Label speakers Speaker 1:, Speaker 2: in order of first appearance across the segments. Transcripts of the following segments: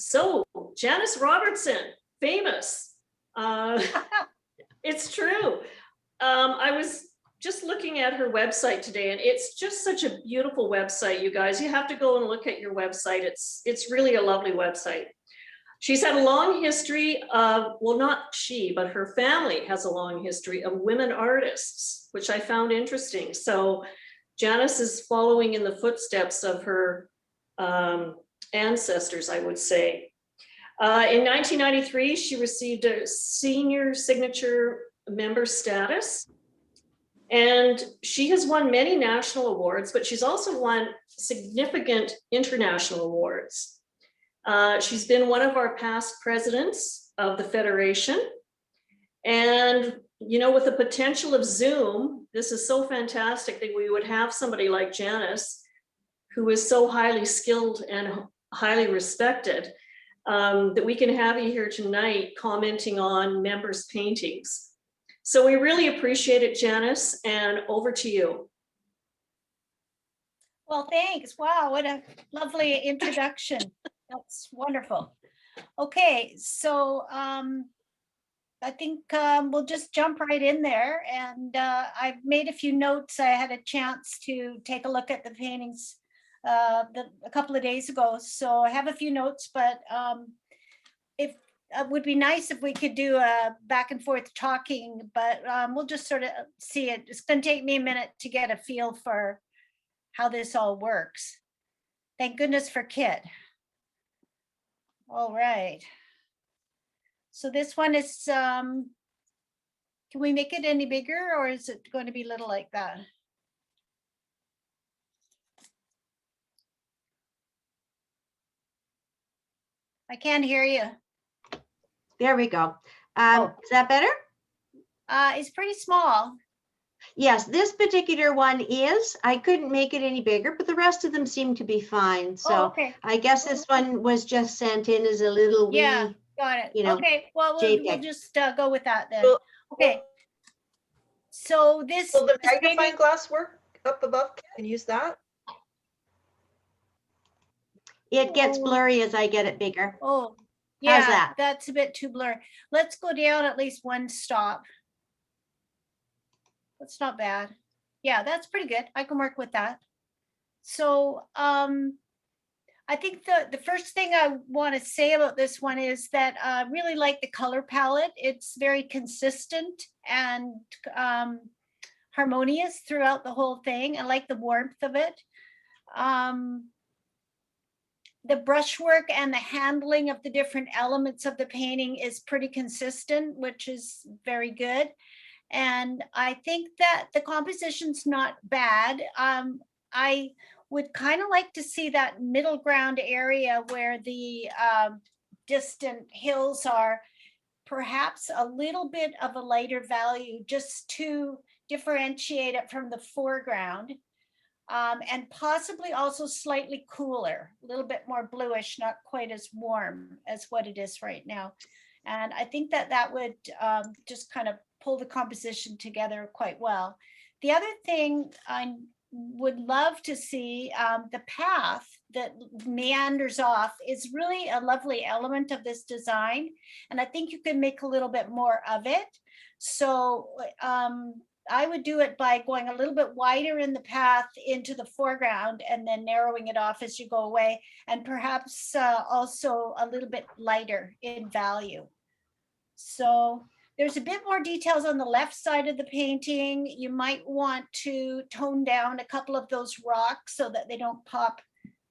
Speaker 1: So, Janice Robertson, famous. It's true. I was just looking at her website today, and it's just such a beautiful website, you guys. You have to go and look at your website. It's really a lovely website. She's had a long history of, well, not she, but her family has a long history of women artists, which I found interesting. So Janice is following in the footsteps of her ancestors, I would say. In 1993, she received a senior signature member status. And she has won many national awards, but she's also won significant international awards. She's been one of our past presidents of the Federation. And, you know, with the potential of Zoom, this is so fantastic that we would have somebody like Janice, who is so highly skilled and highly respected, that we can have you here tonight commenting on members' paintings. So we really appreciate it, Janice, and over to you.
Speaker 2: Well, thanks. Wow, what a lovely introduction. That's wonderful. Okay, so I think we'll just jump right in there. And I've made a few notes. I had a chance to take a look at the paintings a couple of days ago. So I have a few notes, but if it would be nice if we could do a back and forth talking, but we'll just sort of see it. It's going to take me a minute to get a feel for how this all works. Thank goodness for Kit. All right. So this one is, can we make it any bigger, or is it going to be little like that? I can't hear you.
Speaker 3: There we go.
Speaker 2: Oh.
Speaker 3: Is that better?
Speaker 2: It's pretty small.
Speaker 3: Yes, this particular one is. I couldn't make it any bigger, but the rest of them seem to be fine. So
Speaker 2: okay.
Speaker 3: I guess this one was just sent in as a little
Speaker 2: Yeah,
Speaker 3: wee,
Speaker 2: got it.
Speaker 3: you know,
Speaker 2: Okay, well, we'll
Speaker 3: JPEG.
Speaker 2: just go with that then. Okay. So this.
Speaker 4: Will the
Speaker 2: this
Speaker 4: magnifying
Speaker 2: painting-
Speaker 4: glass work up above? Can you use that?
Speaker 3: It gets blurry as I get it bigger.
Speaker 2: Oh,
Speaker 3: How's
Speaker 2: yeah,
Speaker 3: that?
Speaker 2: that's a bit too blurry. Let's go down at least one stop. That's not bad. Yeah, that's pretty good. I can work with that. So I think the first thing I want to say about this one is that I really like the color palette. It's very consistent and harmonious throughout the whole thing. I like the warmth of it. The brushwork and the handling of the different elements of the painting is pretty consistent, which is very good. And I think that the composition's not bad. I would kind of like to see that middle ground area where the distant hills are perhaps a little bit of a lighter value, just to differentiate it from the foreground. And possibly also slightly cooler, a little bit more bluish, not quite as warm as what it is right now. And I think that that would just kind of pull the composition together quite well. The other thing I would love to see, the path that meanders off is really a lovely element of this design. And I think you can make a little bit more of it. So I would do it by going a little bit wider in the path into the foreground and then narrowing it off as you go away, and perhaps also a little bit lighter in value. So there's a bit more details on the left side of the painting. You might want to tone down a couple of those rocks so that they don't pop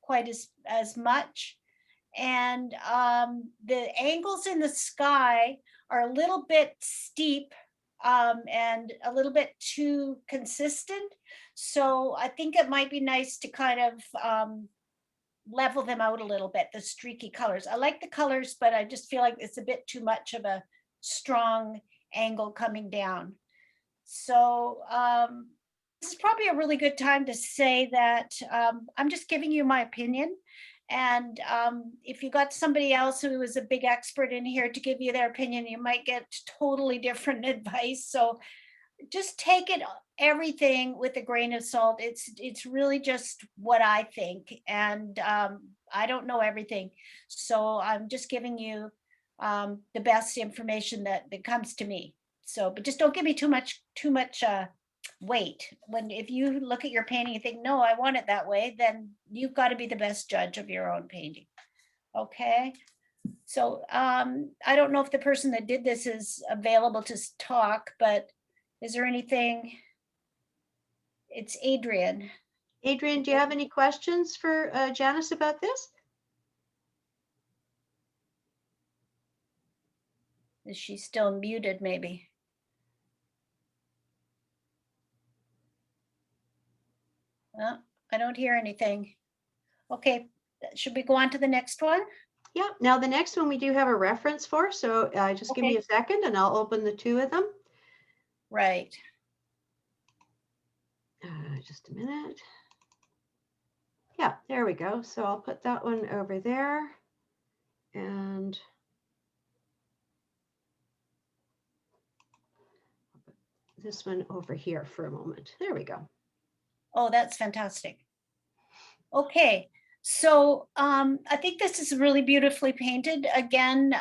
Speaker 2: quite as much. And the angles in the sky are a little bit steep and a little bit too consistent. So I think it might be nice to kind of level them out a little bit, the streaky colors. I like the colors, but I just feel like it's a bit too much of a strong angle coming down. So this is probably a really good time to say that I'm just giving you my opinion. And if you got somebody else who is a big expert in here to give you their opinion, you might get totally different advice. So just take it, everything with a grain of salt. It's really just what I think. And I don't know everything. So I'm just giving you the best information that comes to me. So, but just don't give me too much weight. If you look at your painting and think, no, I want it that way, then you've got to be the best judge of your own painting. Okay. So I don't know if the person that did this is available to talk, but is there anything? It's Adrian.
Speaker 3: Adrian, do you have any questions for Janice about this?
Speaker 2: Is she still muted maybe? I don't hear anything. Okay, should we go on to the next one?
Speaker 3: Yeah, now the next one we do have a reference for, so just give me a second and I'll open the two of them.
Speaker 2: Right.
Speaker 3: Just a minute. Yeah, there we go. So I'll put that one over there and this one over here for a moment. There we go.
Speaker 2: Oh, that's fantastic. Okay, so I think this is really beautifully painted. Again,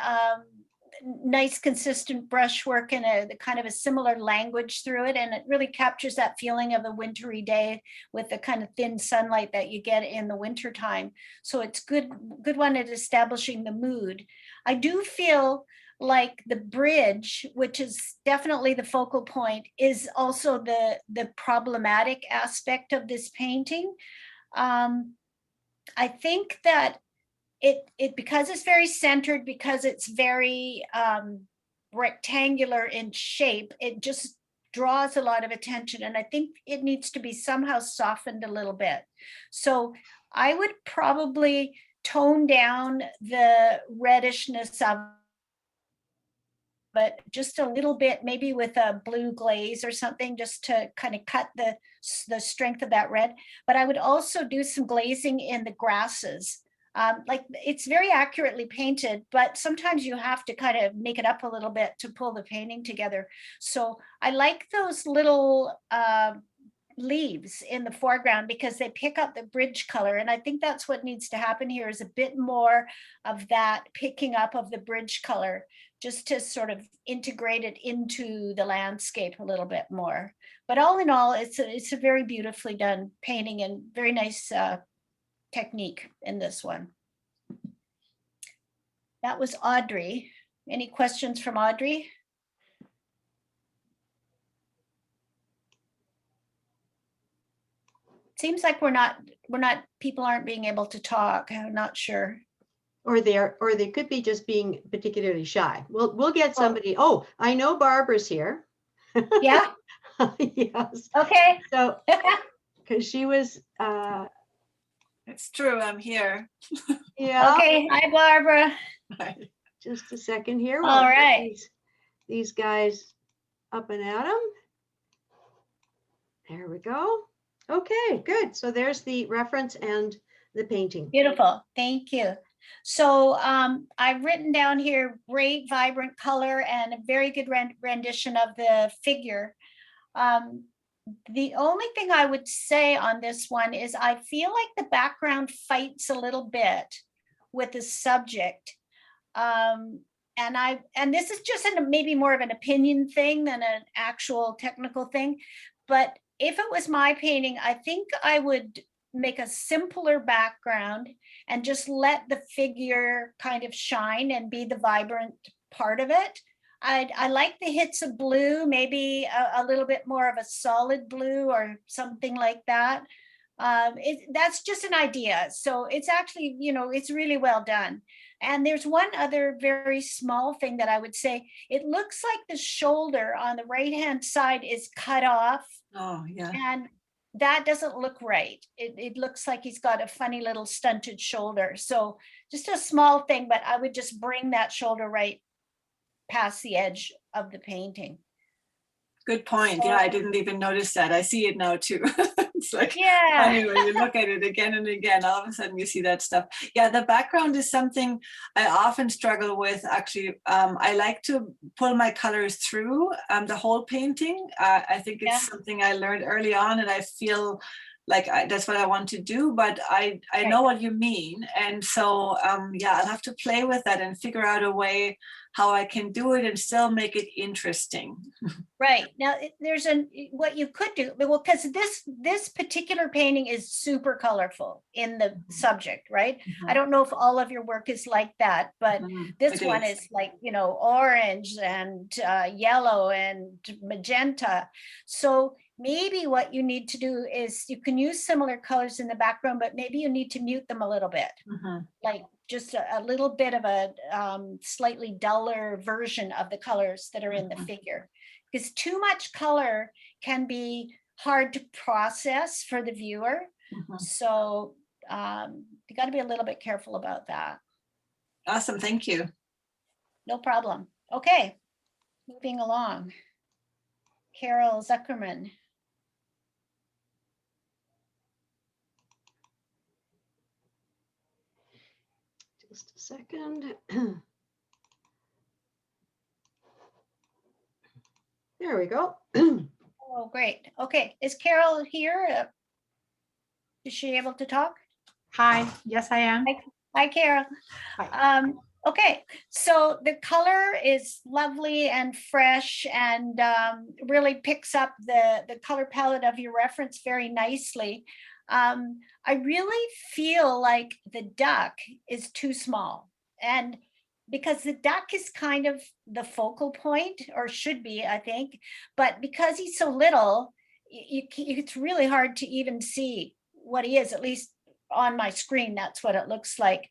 Speaker 2: nice consistent brushwork and a kind of a similar language through it, and it really captures that feeling of a wintry day with the kind of thin sunlight that you get in the winter time. So it's good one at establishing the mood. I do feel like the bridge, which is definitely the focal point, is also the problematic aspect of this painting. I think that it because it's very centered, because it's very rectangular in shape, it just draws a lot of attention, and I think it needs to be somehow softened a little bit. So I would probably tone down the reddishness of but just a little bit, maybe with a blue glaze or something, just to kind of cut the strength of that red. But I would also do some glazing in the grasses. Like it's very accurately painted, but sometimes you have to kind of make it up a little bit to pull the painting together. So I like those little leaves in the foreground because they pick up the bridge color. And I think that's what needs to happen here, is a bit more of that picking up of the bridge color, just to sort of integrate it into the landscape a little bit more. But all in all, it's a very beautifully done painting and very nice technique in this one. That was Audrey. Any questions from Audrey? Seems like people aren't being able to talk. I'm not sure.
Speaker 3: Or they could be just being particularly shy. We'll get somebody. Oh, I know Barbara's here.
Speaker 2: Yeah.
Speaker 3: Yes.
Speaker 2: Okay.
Speaker 3: So, because she was.
Speaker 5: It's true, I'm here.
Speaker 3: Yeah.
Speaker 2: Okay. Hi, Barbara.
Speaker 5: Hi.
Speaker 3: Just a second here.
Speaker 2: All right.
Speaker 3: These guys up and at them. There we go. Okay, good. So there's the reference and the painting.
Speaker 2: Beautiful. Thank you. So I've written down here great vibrant color and a very good rendition of the figure. The only thing I would say on this one is I feel like the background fights a little bit with the subject. And this is just maybe more of an opinion thing than an actual technical thing. But if it was my painting, I think I would make a simpler background and just let the figure kind of shine and be the vibrant part of it. I like the hits of blue, maybe a little bit more of a solid blue or something like that. That's just an idea. So it's actually, it's really well done. And there's one other very small thing that I would say. It looks like the shoulder on the right-hand side is cut off.
Speaker 5: Oh, yeah.
Speaker 2: And that doesn't look right. It looks like he's got a funny little stunted shoulder. So just a small thing, but I would just bring that shoulder right past the edge of the painting.
Speaker 5: Good point. Yeah, I didn't even notice that. I see it now too. It's like,
Speaker 2: yeah,
Speaker 5: funny when you look at it again and again, all of a sudden you see that stuff. Yeah, the background is something I often struggle with. Actually, I like to pull my colors through the whole painting. I think it's something I learned early on, and I feel like that's what I want to do, but I know what you mean. And so, yeah, I'll have to play with that and figure out a way how I can do it and still make it interesting.
Speaker 2: Right. Now, there's what you could do, well, because this particular painting is super colorful in the subject, right? I don't know if all of your work is like that, but this one is like, you know, orange and yellow and magenta. So maybe what you need to do is you can use similar colors in the background, but maybe you need to mute them a little bit. Like just a little bit of a slightly duller version of the colors that are in the figure. Because too much color can be hard to process for the viewer. So you got to be a little bit careful about that.
Speaker 5: Awesome, thank you.
Speaker 2: No problem. Okay, moving along. Carol Zuckerman.
Speaker 3: Just a second. There we go.
Speaker 2: Oh, great. Okay, is Carol here? Is she able to talk?
Speaker 6: Hi, yes, I am.
Speaker 2: Hi, Carol.
Speaker 6: Hi.
Speaker 2: Okay, so the color is lovely and fresh and really picks up the color palette of your reference very nicely. I really feel like the duck is too small, and because the duck is kind of the focal point, or should be, I think, but because he's so little, it's really hard to even see what he is, at least on my screen, that's what it looks like.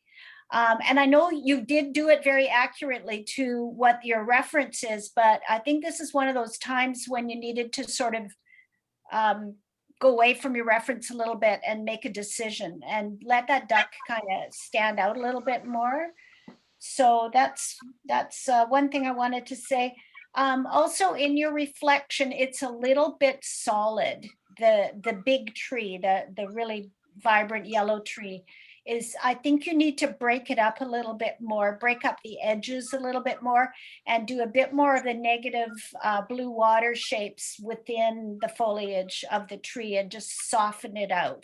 Speaker 2: And I know you did do it very accurately to what your reference is, but I think this is one of those times when you needed to sort of go away from your reference a little bit and make a decision and let that duck kind of stand out a little bit more. So that's one thing I wanted to say. Also in your reflection, it's a little bit solid. The big tree, the really vibrant yellow tree is, I think you need to break it up a little bit more, break up the edges a little bit more and do a bit more of the negative blue water shapes within the foliage of the tree and just soften it out.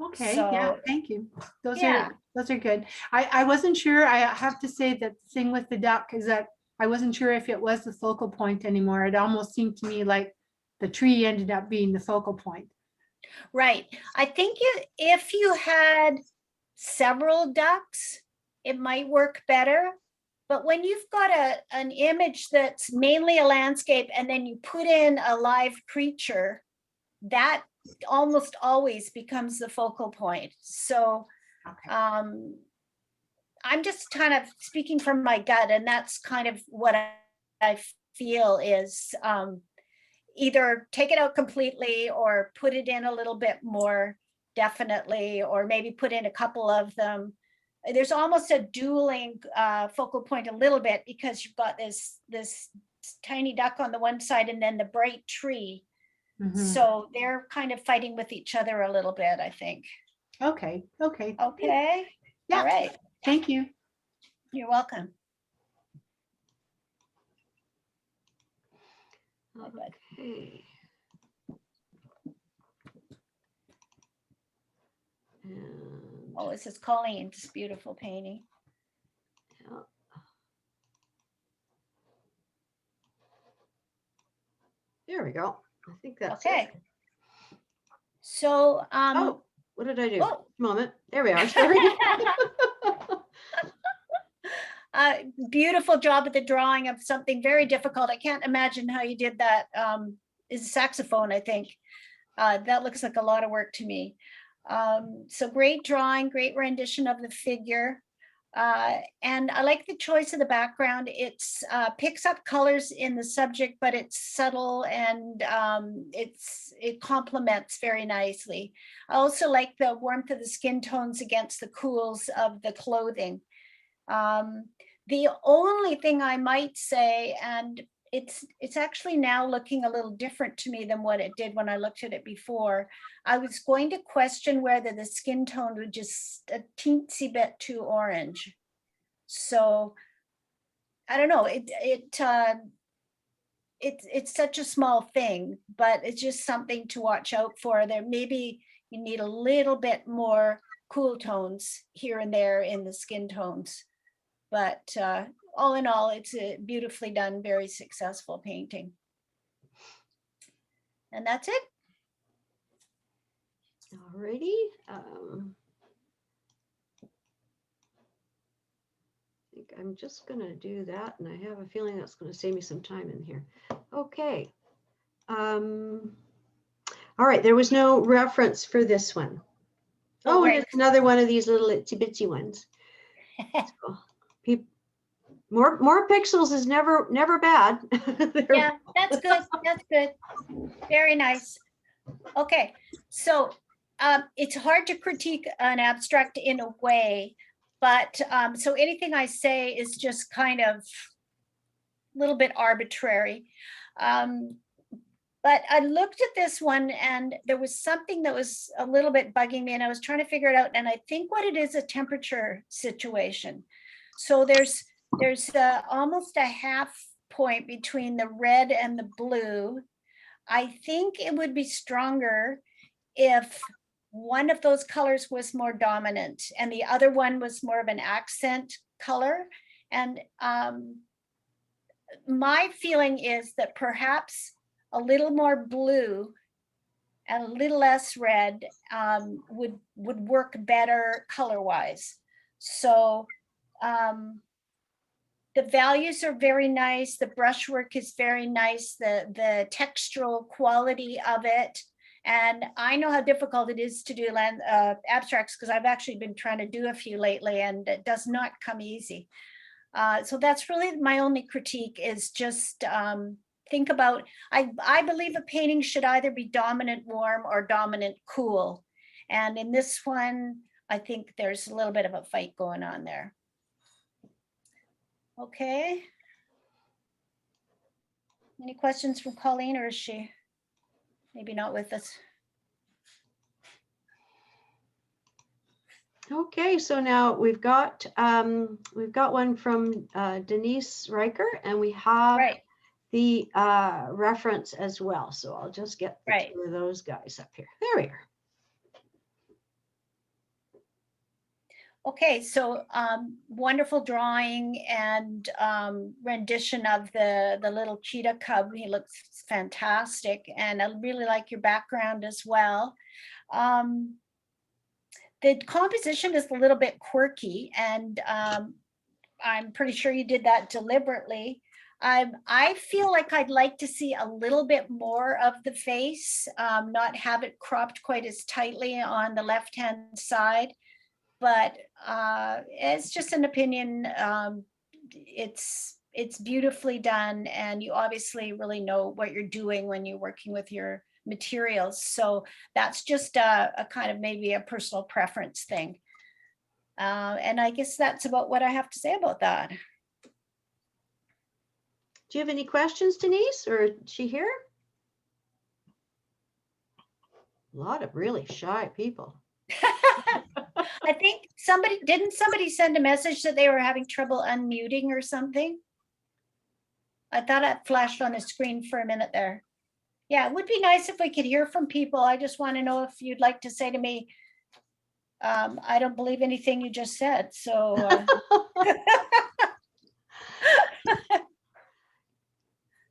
Speaker 6: Okay,
Speaker 2: So,
Speaker 6: yeah, thank you. Those
Speaker 2: yeah.
Speaker 6: are good. I wasn't sure. I have to say that the thing with the duck is that I wasn't sure if it was the focal point anymore. It almost seemed to me like the tree ended up being the focal point.
Speaker 2: Right. I think if you had several ducks, it might work better. But when you've got an image that's mainly a landscape and then you put in a live creature, that almost always becomes the focal point. So
Speaker 6: Okay.
Speaker 2: I'm just kind of speaking from my gut, and that's kind of what I feel is either take it out completely or put it in a little bit more definitely, or maybe put in a couple of them. There's almost a dueling focal point a little bit because you've got this tiny duck on the one side and then the bright tree. So they're kind of fighting with each other a little bit, I think.
Speaker 6: Okay.
Speaker 2: Okay.
Speaker 6: Yeah.
Speaker 2: All right.
Speaker 6: Thank you.
Speaker 2: You're welcome.
Speaker 3: Okay. And
Speaker 2: Oh, this is Colleen's beautiful painting.
Speaker 3: yeah. There we go. I think that's
Speaker 2: Okay.
Speaker 3: it.
Speaker 2: So,
Speaker 3: Oh, what did I do?
Speaker 2: oh.
Speaker 3: Moment. There we are. Sorry.
Speaker 2: Beautiful job at the drawing of something very difficult. I can't imagine how you did that. Is a saxophone, I think. That looks like a lot of work to me. So great drawing, great rendition of the figure. And I like the choice of the background. It's picks up colors in the subject, but it's subtle and it complements very nicely. I also like the warmth of the skin tones against the cools of the clothing. The only thing I might say, and it's actually now looking a little different to me than what it did when I looked at it before. I was going to question whether the skin tone was just a teensy bit too orange. So I don't know, it it's such a small thing, but it's just something to watch out for. There maybe you need a little bit more cool tones here and there in the skin tones. But all in all, it's a beautifully done, very successful painting. And that's it.
Speaker 3: Alrighty. I think I'm just gonna do that, and I have a feeling that's gonna save me some time in here. Okay. All right, there was no reference for this one.
Speaker 2: Oh,
Speaker 3: Oh, and
Speaker 2: right.
Speaker 3: it's another one of these little itsy bitsy ones. So, more pixels is never bad.
Speaker 2: Yeah, that's good. That's good. Very nice. Okay, so it's hard to critique an abstract in a way, but so anything I say is just kind of a little bit arbitrary. But I looked at this one and there was something that was a little bit bugging me and I was trying to figure it out. And I think what it is a temperature situation. So there's almost a half point between the red and the blue. I think it would be stronger if one of those colors was more dominant and the other one was more of an accent color. And my feeling is that perhaps a little more blue and a little less red would work better color-wise. So the values are very nice. The brushwork is very nice. The textural quality of it. And I know how difficult it is to do abstracts because I've actually been trying to do a few lately and it does not come easy. So that's really my only critique is just think about, I believe a painting should either be dominant warm or dominant cool. And in this one, I think there's a little bit of a fight going on there. Okay. Any questions from Colleen, or is she maybe not with us?
Speaker 3: Okay, so now we've got one from Denise Riker, and we have
Speaker 2: Right.
Speaker 3: the reference as well. So I'll just get the
Speaker 2: Right.
Speaker 3: two of those guys up here. There we are.
Speaker 2: Okay, so wonderful drawing and rendition of the little cheetah cub. He looks fantastic, and I really like your background as well. The composition is a little bit quirky, and I'm pretty sure you did that deliberately. I feel like I'd like to see a little bit more of the face, not have it cropped quite as tightly on the left-hand side. But it's just an opinion. It's beautifully done, and you obviously really know what you're doing when you're working with your materials. So that's just a kind of maybe a personal preference thing. And I guess that's about what I have to say about that.
Speaker 3: Do you have any questions, Denise, or is she here? A lot of really shy people.
Speaker 2: I think didn't somebody send a message that they were having trouble unmuting or something? I thought it flashed on the screen for a minute there. Yeah, it would be nice if we could hear from people. I just want to know if you'd like to say to me, I don't believe anything you just said, so.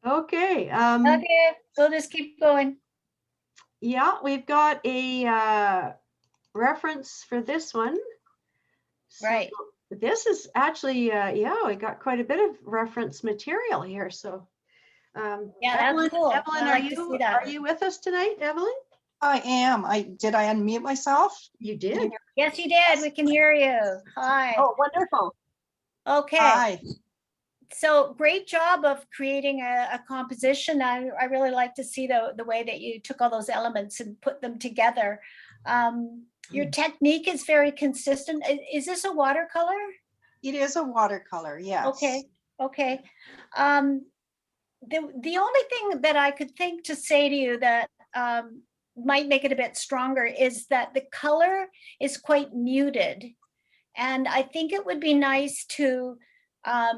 Speaker 3: Okay.
Speaker 2: Okay, we'll just keep going.
Speaker 3: Yeah, we've got a reference for this one. So
Speaker 2: Right.
Speaker 3: this is actually, yeah, we got quite a bit of reference material here. So,
Speaker 2: Yeah, that's
Speaker 3: Evelyn,
Speaker 2: cool.
Speaker 3: Evelyn,
Speaker 2: I like to see that.
Speaker 3: are you with us tonight, Evelyn?
Speaker 7: I am. Did I unmute myself?
Speaker 3: You
Speaker 7: Can you
Speaker 3: did.
Speaker 7: hear-
Speaker 2: Yes, you did. We can hear you. Hi.
Speaker 7: Oh, wonderful.
Speaker 2: Okay.
Speaker 7: Hi.
Speaker 2: So great job of creating a composition. I really like to see the way that you took all those elements and put them together. Your technique is very consistent. Is this a watercolor?
Speaker 7: It is a watercolor, yes.
Speaker 2: Okay, okay. The only thing that I could think to say to you that might make it a bit stronger is that the color is quite muted. And I think it would be nice to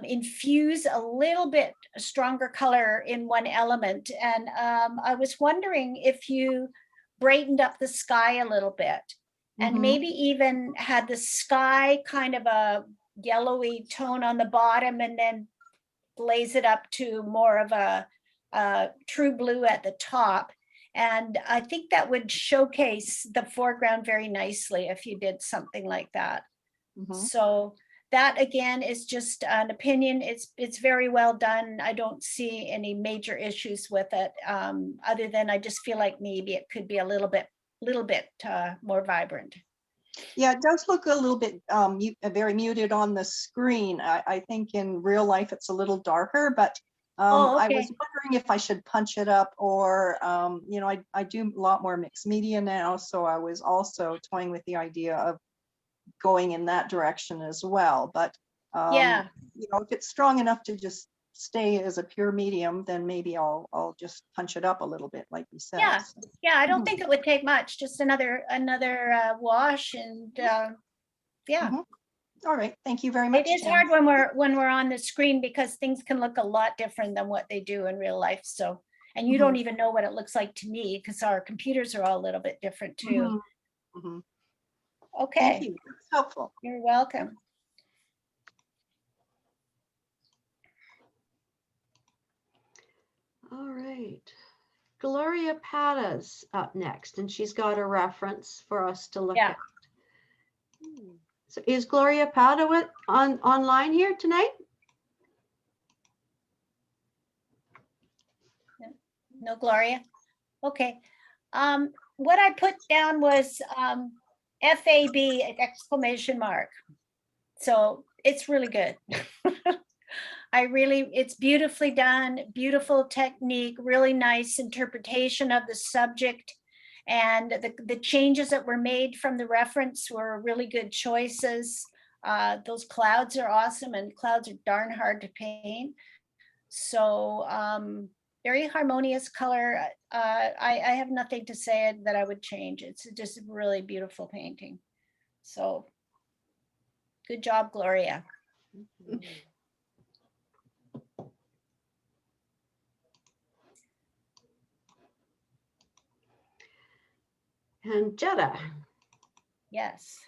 Speaker 2: infuse a little bit stronger color in one element. And I was wondering if you brightened up the sky a little bit and
Speaker 3: Mhm.
Speaker 2: maybe even had the sky kind of a yellowy tone on the bottom and then blaze it up to more of a true blue at the top. And I think that would showcase the foreground very nicely if you did something like that.
Speaker 7: Mhm.
Speaker 2: So that again is just an opinion. It's very well done. I don't see any major issues with it, other than I just feel like maybe it could be a little bit more vibrant.
Speaker 7: Yeah, it does look a little bit very muted on the screen. I think in real life it's a little darker, but
Speaker 2: Oh,
Speaker 7: I was
Speaker 2: okay.
Speaker 7: wondering if I should punch it up or, you know, I do a lot more mixed media now, so I was also toying with the idea of going in that direction as well. But,
Speaker 2: Yeah,
Speaker 7: you know, if it's strong enough to just stay as a pure medium, then maybe I'll just punch it up a little bit, like you said.
Speaker 2: yeah,
Speaker 7: So,
Speaker 2: yeah. I don't
Speaker 7: Mhm.
Speaker 2: think it would take much. Just another wash, and yeah.
Speaker 7: Mhm. All right, thank you very
Speaker 2: It
Speaker 7: much,
Speaker 2: is
Speaker 7: Jen.
Speaker 2: hard when we're on the screen because things can look a lot different than what they do in real life. So, and you don't even know what it looks like to me because our computers are all a little bit different too.
Speaker 7: Mhm. Mhm. Thank
Speaker 2: Okay,
Speaker 7: you, that's helpful.
Speaker 2: you're welcome.
Speaker 3: All right. Gloria Patta's up next, and she's got a reference for us to look
Speaker 2: Yeah.
Speaker 3: at. So is Gloria Patta online here tonight?
Speaker 2: No, Gloria. Okay. What I put down was FAB exclamation mark. So it's really good. It's beautifully done, beautiful technique, really nice interpretation of the subject. And the changes that were made from the reference were really good choices. Those clouds are awesome, and clouds are darn hard to paint. So very harmonious color. I have nothing to say that I would change. It's just a really beautiful painting. So good job, Gloria.
Speaker 3: And Jetta.
Speaker 2: Yes.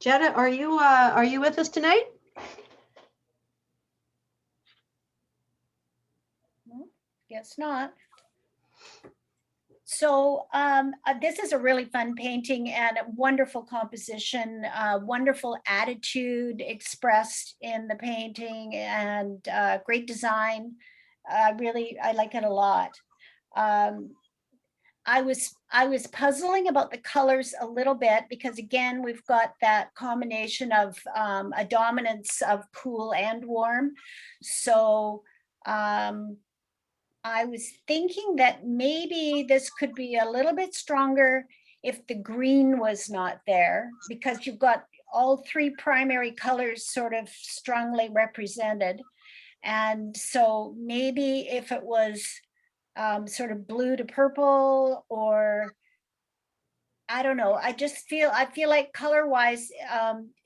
Speaker 3: Jetta, are you with us tonight?
Speaker 2: Guess not. So this is a really fun painting and a wonderful composition, wonderful attitude expressed in the painting, and great design. I like it a lot. I was puzzling about the colors a little bit because again, we've got that combination of a dominance of cool and warm. So I was thinking that maybe this could be a little bit stronger if the green was not there, because you've got all three primary colors sort of strongly represented. And so maybe if it was sort of blue to purple, or I don't know, I feel like color wise,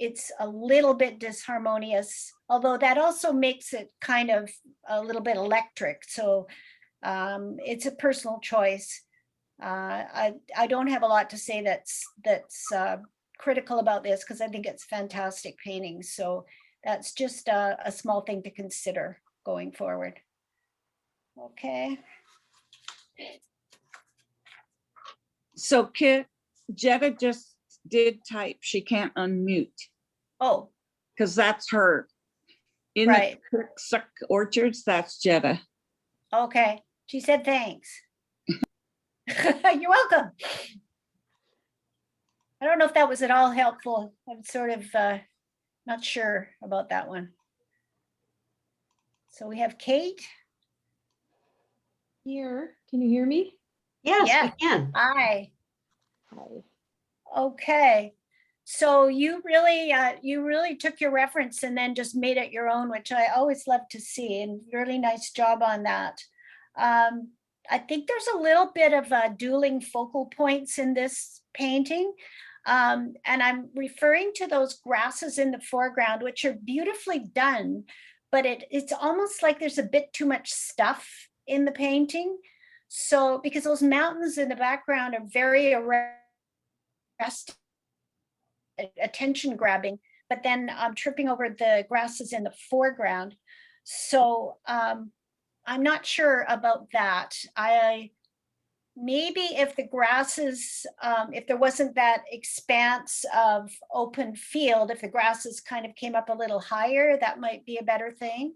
Speaker 2: it's a little bit disharmonious, although that also makes it kind of a little bit electric. So it's a personal choice. I don't have a lot to say that's critical about this because I think it's fantastic painting. So that's just a small thing to consider going forward. Okay.
Speaker 8: So Kit, Jetta just did type, she can't unmute
Speaker 2: Oh,
Speaker 8: because that's her. In
Speaker 2: right.
Speaker 8: the Suck Orchards, that's Jetta.
Speaker 2: Okay. She said thanks. You're welcome. I don't know if that was at all helpful. I'm sort of not sure about that one. So we have Kate.
Speaker 9: Here, can you hear me?
Speaker 3: Yes,
Speaker 2: Yeah.
Speaker 3: we can.
Speaker 2: Hi.
Speaker 9: Hi.
Speaker 2: Okay. So you really took your reference and then just made it your own, which I always love to see, and really nice job on that. I think there's a little bit of dueling focal points in this painting. And I'm referring to those grasses in the foreground, which are beautifully done, but it's almost like there's a bit too much stuff in the painting. So, because those mountains in the background are very arresting, attention grabbing, but then I'm tripping over the grasses in the foreground. So I'm not sure about that. Maybe if the grasses, if there wasn't that expanse of open field, if the grasses kind of came up a little higher, that might be a better thing.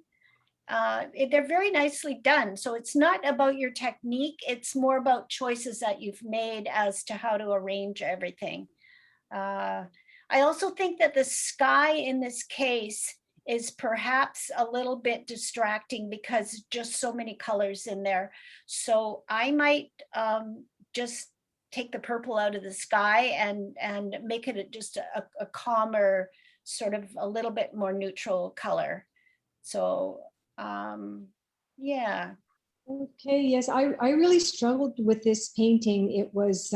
Speaker 2: They're very nicely done. So it's not about your technique, it's more about choices that you've made as to how to arrange everything. I also think that the sky in this case is perhaps a little bit distracting because just so many colors in there. So I might just take the purple out of the sky and make it just a calmer, sort of a little bit more neutral color. So yeah.
Speaker 9: Okay, yes, I really struggled with this painting. It was,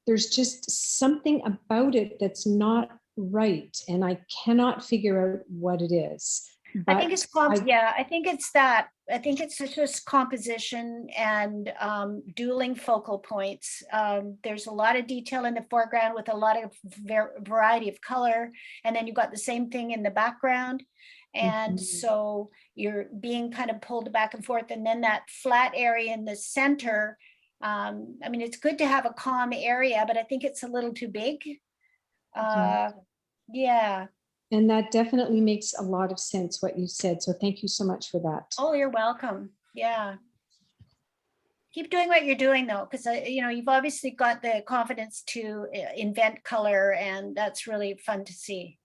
Speaker 9: there's just something about it that's not right, and I cannot figure out what it is.
Speaker 2: I think it's yeah, I think it's that. I think it's just composition and dueling focal points. There's a lot of detail in the foreground with a lot of variety of color, and then you've got the same thing in the background. And so you're being kind of pulled back and forth, and then that flat area in the center. I mean, it's good to have a calm area, but I think it's a little too big. Yeah.
Speaker 9: And that definitely makes a lot of sense, what you said. So thank you so much for that.
Speaker 2: Oh, you're welcome. Yeah. Keep doing what you're doing though, because you know, you've obviously got the confidence to invent color, and that's really fun to see.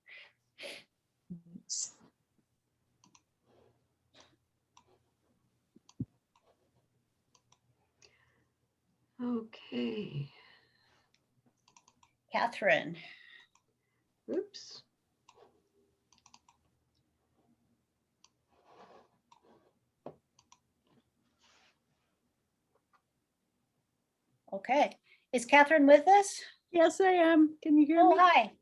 Speaker 3: Okay.
Speaker 2: Catherine.
Speaker 3: Oops.
Speaker 2: Okay. Is Catherine with us?
Speaker 8: Yes, I am. Can you hear
Speaker 2: Oh,
Speaker 8: me?
Speaker 2: hi.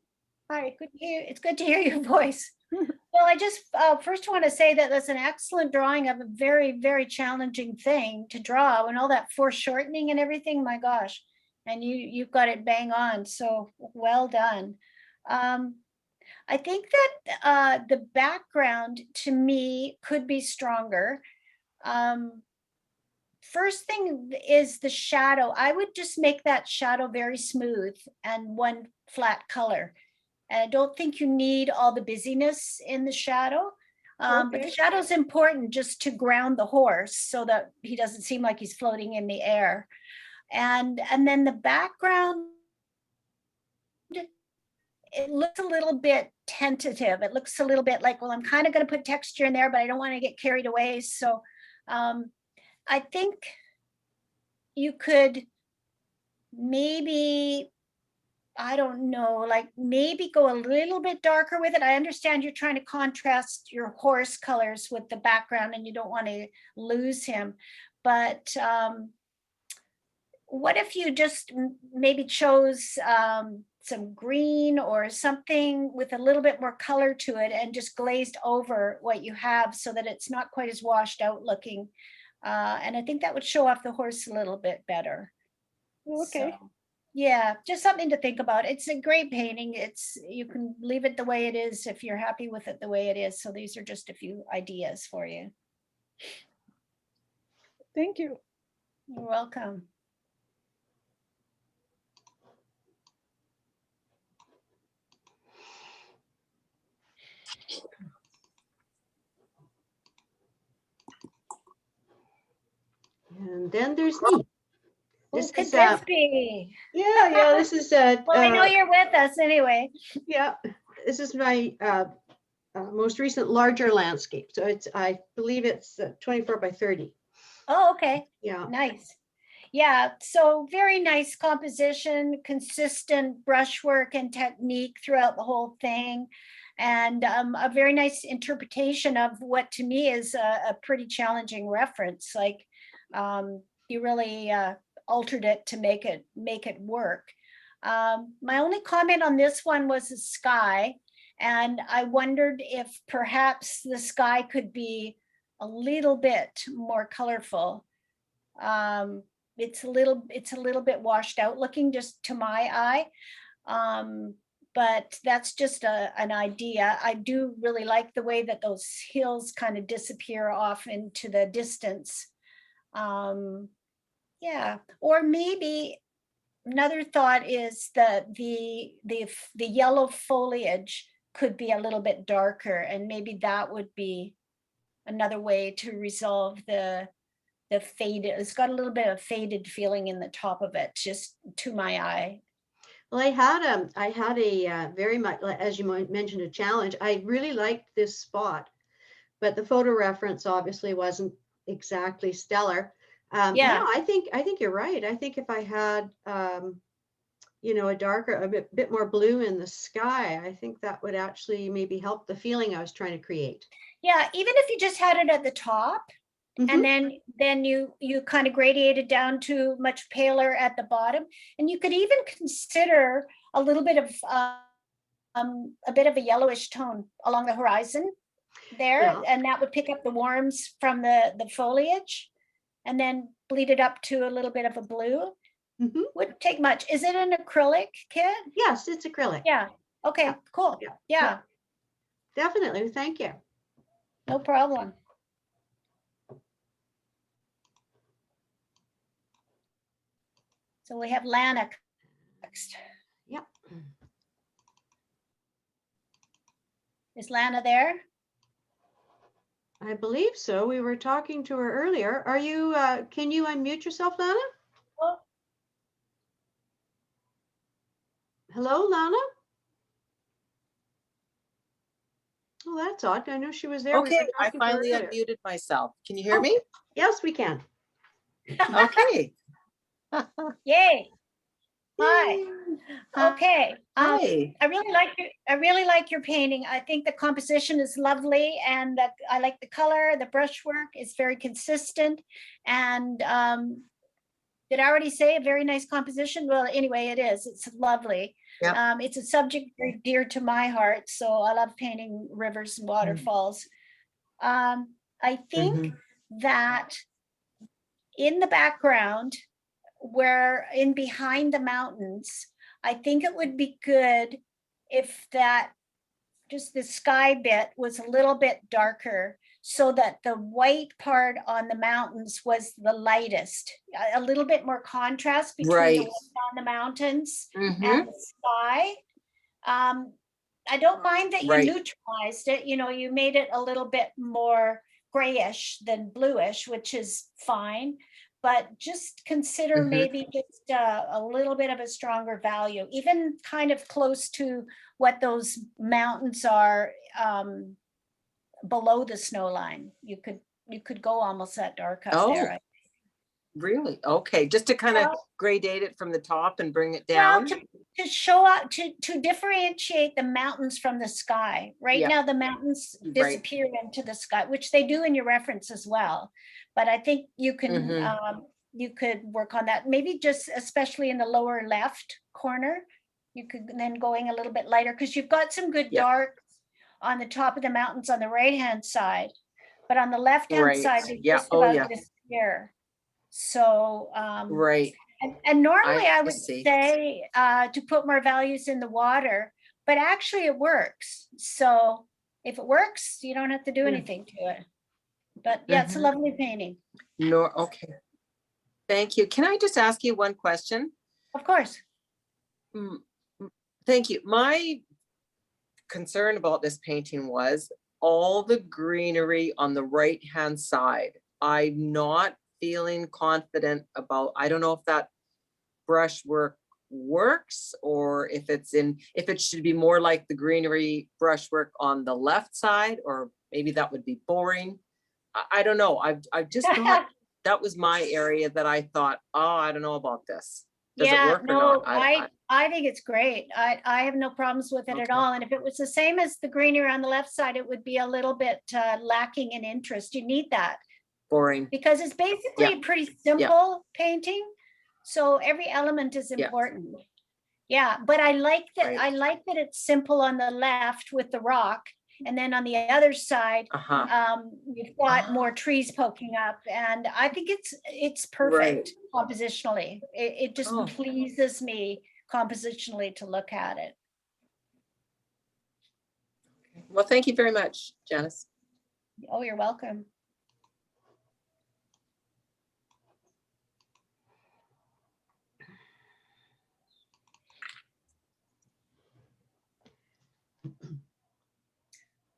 Speaker 8: Hi.
Speaker 2: Good to hear. It's good to hear your voice. Well, I just first want to say that that's an excellent drawing of a very, very challenging thing to draw, and all that foreshortening and everything. My gosh, and you've got it bang on. So well done. I think that the background to me could be stronger. First thing is the shadow. I would just make that shadow very smooth and one flat color. And I don't think you need all the busyness in the shadow. But the shadow is important just to ground the horse so that he doesn't seem like he's floating in the air. And then the background, it looks a little bit tentative. It looks a little bit like, well, I'm kind of going to put texture in there, but I don't want to get carried away. So I think you could maybe, I don't know, like maybe go a little bit darker with it. I understand you're trying to contrast your horse colors with the background and you don't want to lose him. But what if you just maybe chose some green or something with a little bit more color to it and just glazed over what you have so that it's not quite as washed out looking. And I think that would show off the horse a little bit better.
Speaker 8: Okay.
Speaker 2: So, yeah, just something to think about. It's a great painting. You can leave it the way it is if you're happy with it the way it is. So these are just a few ideas for you.
Speaker 8: Thank you.
Speaker 2: You're welcome.
Speaker 3: And then there's me.
Speaker 2: This
Speaker 3: This is
Speaker 2: yeah,
Speaker 3: this is
Speaker 2: well, I know you're with us anyway.
Speaker 3: yeah, this is my most recent larger landscape. So I believe it's 24 by 30.
Speaker 2: Oh, okay.
Speaker 3: Yeah.
Speaker 2: Nice. Yeah, so very nice composition, consistent brushwork and technique throughout the whole thing, and a very nice interpretation of what to me is a pretty challenging reference. Like altered it to make it work. My only comment on this one was the sky. And I wondered if perhaps the sky could be a little bit more colorful. It's a little bit washed out looking just to my eye. But that's just an idea. I do really like the way that those hills kind of disappear off into the distance. Yeah, or maybe another thought is that the yellow foliage could be a little bit darker, and maybe that would be another way to resolve the faded. It's got a little bit of faded feeling in the top of it, just to my eye.
Speaker 3: Well, I had a very much, as you mentioned, a challenge. I really liked this spot, but the photo reference obviously wasn't exactly stellar.
Speaker 2: Yeah.
Speaker 3: I think you're right. I think if I had, a bit more blue in the sky, I think that would actually maybe help the feeling I was trying to create.
Speaker 2: Yeah, even if you just had it at the top, and then you kind of gradiated down to much paler at the bottom, and you could even consider a little bit of a yellowish tone along the horizon there,
Speaker 3: Yeah.
Speaker 2: and that would pick up the warms from the foliage, and then bleed it up to a little bit of a blue. Wouldn't take much. Is it an acrylic kit?
Speaker 3: Yes, it's acrylic.
Speaker 2: Yeah. Okay,
Speaker 3: Yeah.
Speaker 2: cool.
Speaker 3: Yeah.
Speaker 2: Yeah,
Speaker 3: Definitely. Thank you.
Speaker 2: no problem. So we have Lana next.
Speaker 3: Yep.
Speaker 2: Is Lana there?
Speaker 3: I believe so. We were talking to her earlier. Are you, can you unmute yourself, Lana?
Speaker 2: Oh.
Speaker 3: Hello, Lana? Oh, that's odd. I know she was there. We were
Speaker 10: Okay, I
Speaker 3: talking to her
Speaker 10: finally
Speaker 3: earlier.
Speaker 10: unmuted myself. Can you hear
Speaker 3: Oh.
Speaker 10: me?
Speaker 3: Yes, we can.
Speaker 10: Okay.
Speaker 2: Yay. Hi.
Speaker 10: Yay.
Speaker 2: Okay.
Speaker 10: Hi.
Speaker 2: I really like your painting. I think the composition is lovely, and that I like the color. The brushwork is very consistent, and did I already say a very nice composition? Well, anyway, it is. It's lovely.
Speaker 10: Yeah.
Speaker 2: It's a subject very dear to my heart, so I love painting rivers and waterfalls. I think that in the background, where in behind the mountains, I think it would be good if that just the sky bit was a little bit darker, so that the white part on the mountains was the lightest, a little bit more contrast between the
Speaker 10: Right.
Speaker 2: white on the mountains and the sky. I don't mind that you
Speaker 10: Right.
Speaker 2: neutralized it. You made it a little bit more grayish than bluish, which is fine. But just consider maybe just a little bit of a stronger value, even kind of close to what those mountains are below the snow line. You could go almost that dark up there.
Speaker 10: Really? Okay, just to kind of gradate it from the top and bring it
Speaker 2: Well,
Speaker 10: down.
Speaker 2: to show up, to differentiate the mountains from the sky. Right now, the mountains disappear into the sky, which they do in your reference as well. But I think you can you could work on that. Maybe just especially in the lower left corner, you could then going a little bit lighter, because you've got some good dark on the top of the mountains on the right-hand side, but on the left-hand side, they just about disappear. So and normally I would say to put more values in the water, but actually it works. So if it works, you don't have to do anything to it. But yeah, it's a lovely painting.
Speaker 10: Okay. Thank you. Can I just ask you one question?
Speaker 2: Of course.
Speaker 10: Thank you. My concern about this painting was all the greenery on the right-hand side. I'm not feeling confident about, I don't know if that brushwork works, or if it should be more like the greenery brushwork on the left side, or maybe that would be boring. I don't know. I've just thought that was my area that I thought, oh, I don't know about this. Does it work or not?
Speaker 2: I think it's great. I have no problems with it at all. And if it was the same as the greenery on the left side, it would be a little bit lacking in interest. You need that
Speaker 10: boring.
Speaker 2: because it's basically
Speaker 10: Yeah.
Speaker 2: a pretty simple painting. So every element is
Speaker 10: Yeah.
Speaker 2: important. Yeah, but I like that,
Speaker 10: Right.
Speaker 2: I like that it's simple on the left with the rock. And then on the other side, you've got more trees poking up, and I think it's perfect compositionally. It just
Speaker 10: Oh.
Speaker 2: pleases me compositionally to look at it.
Speaker 10: Well, thank you very much, Janice.
Speaker 2: Oh, you're welcome.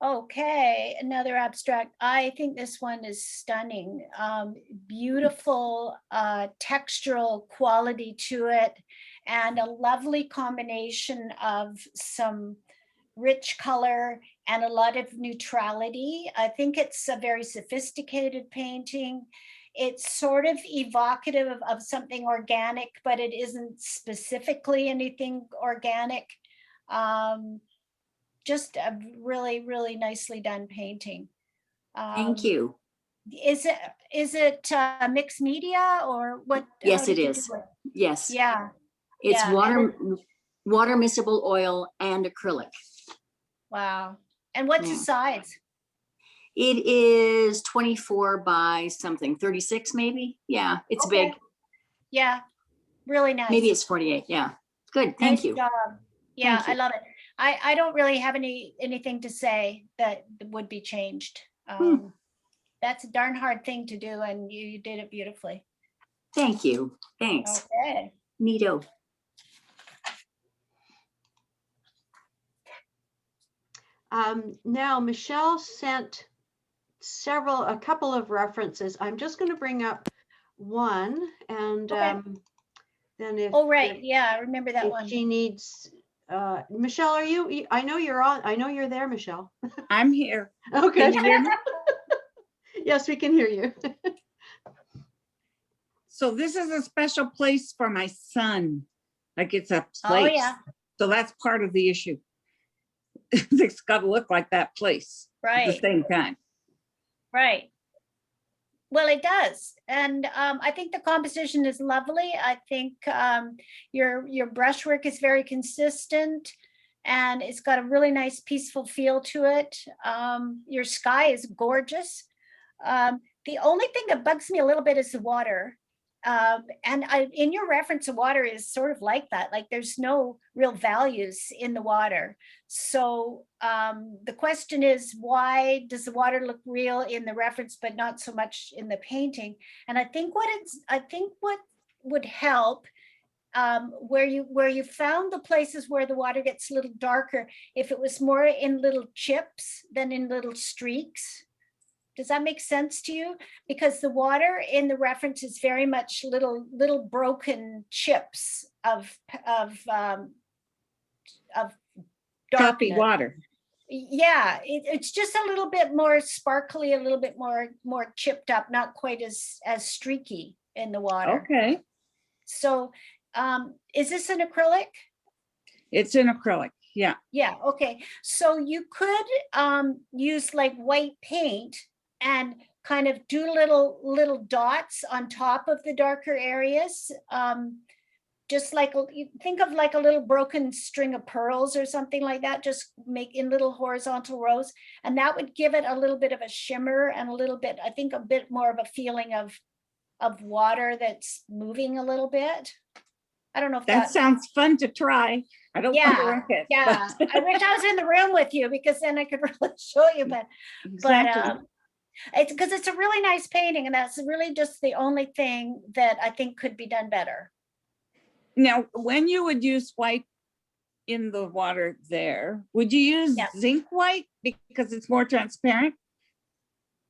Speaker 2: Okay, another abstract. I think this one is stunning. Beautiful textural quality to it, and a lovely combination of some rich color and a lot of neutrality. I think it's a very sophisticated painting. It's sort of evocative of something organic, but it isn't specifically anything organic. Just a really, really nicely done painting.
Speaker 11: Thank you.
Speaker 2: Is it mixed media or what?
Speaker 11: Yes,
Speaker 2: how did
Speaker 11: it
Speaker 2: you
Speaker 11: is.
Speaker 2: do it?
Speaker 11: Yes.
Speaker 2: Yeah.
Speaker 11: It's
Speaker 2: yeah.
Speaker 11: water miscible oil and acrylic.
Speaker 2: Wow. And what's the
Speaker 11: Yeah.
Speaker 2: size?
Speaker 11: It is 24 by something, 36 maybe. Yeah, it's
Speaker 2: Okay.
Speaker 11: big.
Speaker 2: Yeah, really nice.
Speaker 11: Maybe it's 48. Yeah, good. Thank
Speaker 2: Nice
Speaker 11: you.
Speaker 2: job. Yeah,
Speaker 11: Thank you.
Speaker 2: I love it. I don't really have anything to say that would be changed. That's a darn hard thing to do, and you did it beautifully.
Speaker 11: Thank you. Thanks.
Speaker 2: Okay.
Speaker 11: Neato.
Speaker 3: Now, Michelle sent a couple of references. I'm just going to bring up one, and
Speaker 2: Okay.
Speaker 3: then if
Speaker 2: Oh, right. Yeah, I remember that
Speaker 3: if
Speaker 2: one.
Speaker 3: she needs, Michelle, are you? I know you're on. I know you're there, Michelle.
Speaker 8: I'm here.
Speaker 3: Okay.
Speaker 8: Can you hear me?
Speaker 3: Yes, we can hear you.
Speaker 8: So this is a special place for my son. Like it's a
Speaker 2: Oh,
Speaker 8: place.
Speaker 2: yeah.
Speaker 8: So that's part of the issue. It's got to look like that place at the
Speaker 2: Right.
Speaker 8: same time.
Speaker 2: Right. Well, it does. And I think the composition is lovely. I think your brushwork is very consistent, and it's got a really nice peaceful feel to it. Your sky is gorgeous. The only thing that bugs me a little bit is the water. And in your reference, the water is sort of like that. Like there's no real values in the water. So the question is, why does the water look real in the reference, but not so much in the painting? And I think what would help, where you found the places where the water gets a little darker, if it was more in little chips than in little streaks. Does that make sense to you? Because the water in the reference is very much little broken chips of
Speaker 8: Choppy
Speaker 2: darkness.
Speaker 8: water.
Speaker 2: Yeah, it's just a little bit more sparkly, a little bit more chipped up, not quite as streaky in the water.
Speaker 8: Okay.
Speaker 2: So is this an acrylic?
Speaker 8: It's in acrylic. Yeah.
Speaker 2: Yeah, okay. So you could use like white paint and kind of do little dots on top of the darker areas. Just like, you think of like a little broken string of pearls or something like that, just make in little horizontal rows. And that would give it a little bit of a shimmer and a little bit, I think a bit more of a feeling of water that's moving a little bit. I don't know if
Speaker 8: That sounds fun to try. I don't think
Speaker 2: yeah,
Speaker 8: it.
Speaker 2: yeah. I wish I was in the room with you, because then I could really show you,
Speaker 8: Exactly.
Speaker 2: but it's because it's a really nice painting, and that's really just the only thing that I think could be done better.
Speaker 8: Now, when you would use white in the water there, would you use zinc white because it's more transparent?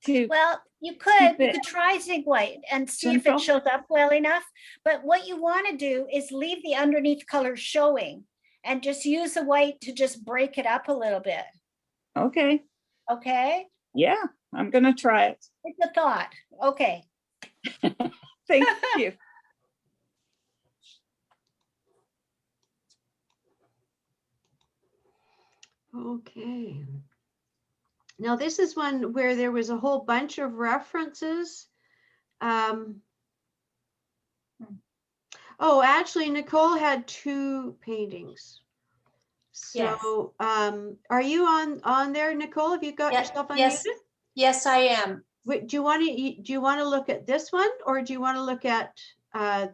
Speaker 2: Well, you could try zinc white and see if it shows up well enough. But what you want to do is leave the underneath color showing and just use the white to just break it up a little bit.
Speaker 8: Okay.
Speaker 2: Okay.
Speaker 8: Yeah, I'm going to try it.
Speaker 2: It's a thought. Okay.
Speaker 8: Thank you.
Speaker 3: Okay. Now this is one where there was a whole bunch of references. Oh, actually, Nicole had 2 paintings.
Speaker 12: Yes.
Speaker 3: So, are you on there, Nicole? Have you got yourself unmuted?
Speaker 12: Yes, I am.
Speaker 3: Wait, do you want to look at this one, or do you want to look at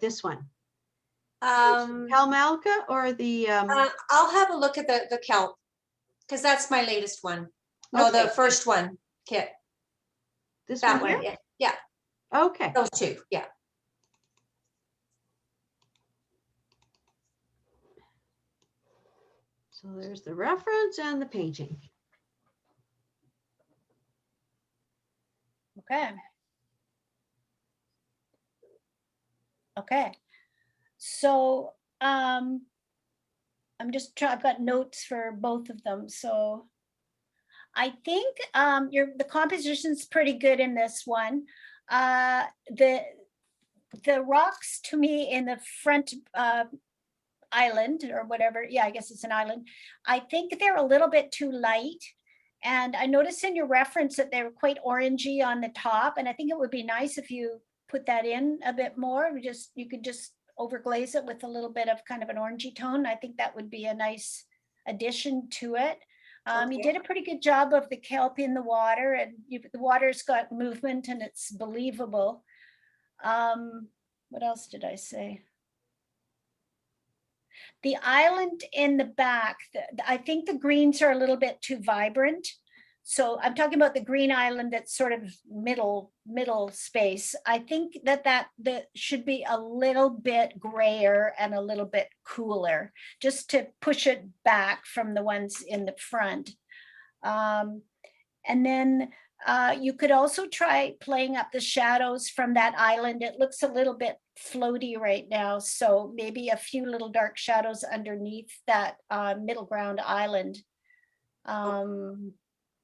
Speaker 3: this one? Kalmalka or the
Speaker 12: I'll have a look at the kelp, because that's my latest one. No,
Speaker 3: Okay.
Speaker 12: the first one, Kit.
Speaker 3: this
Speaker 12: That
Speaker 3: one
Speaker 12: one,
Speaker 3: here?
Speaker 12: yeah.
Speaker 3: Okay.
Speaker 12: Those 2, yeah.
Speaker 3: So there's the reference and the painting.
Speaker 2: Okay. Okay. So I'm just trying, I've got notes for both of them. So I think the composition's pretty good in this one. The rocks to me in the front island or whatever, yeah, I guess it's an island, I think they're a little bit too light. And I noticed in your reference that they were quite orangey on the top, and I think it would be nice if you put that in a bit more. You could just overglaze it with a little bit of kind of an orangey tone. I think that would be a nice addition to it. You did a pretty good job of the kelp in the water, and the water's got movement and it's believable. What else did I say? The island in the back, I think the greens are a little bit too vibrant. So I'm talking about the green island that's sort of middle space. I think that should be a little bit grayer and a little bit cooler, just to push it back from the ones in the front. And then you could also try playing up the shadows from that island. It looks a little bit floaty right now, so maybe a few little dark shadows underneath that middle ground island.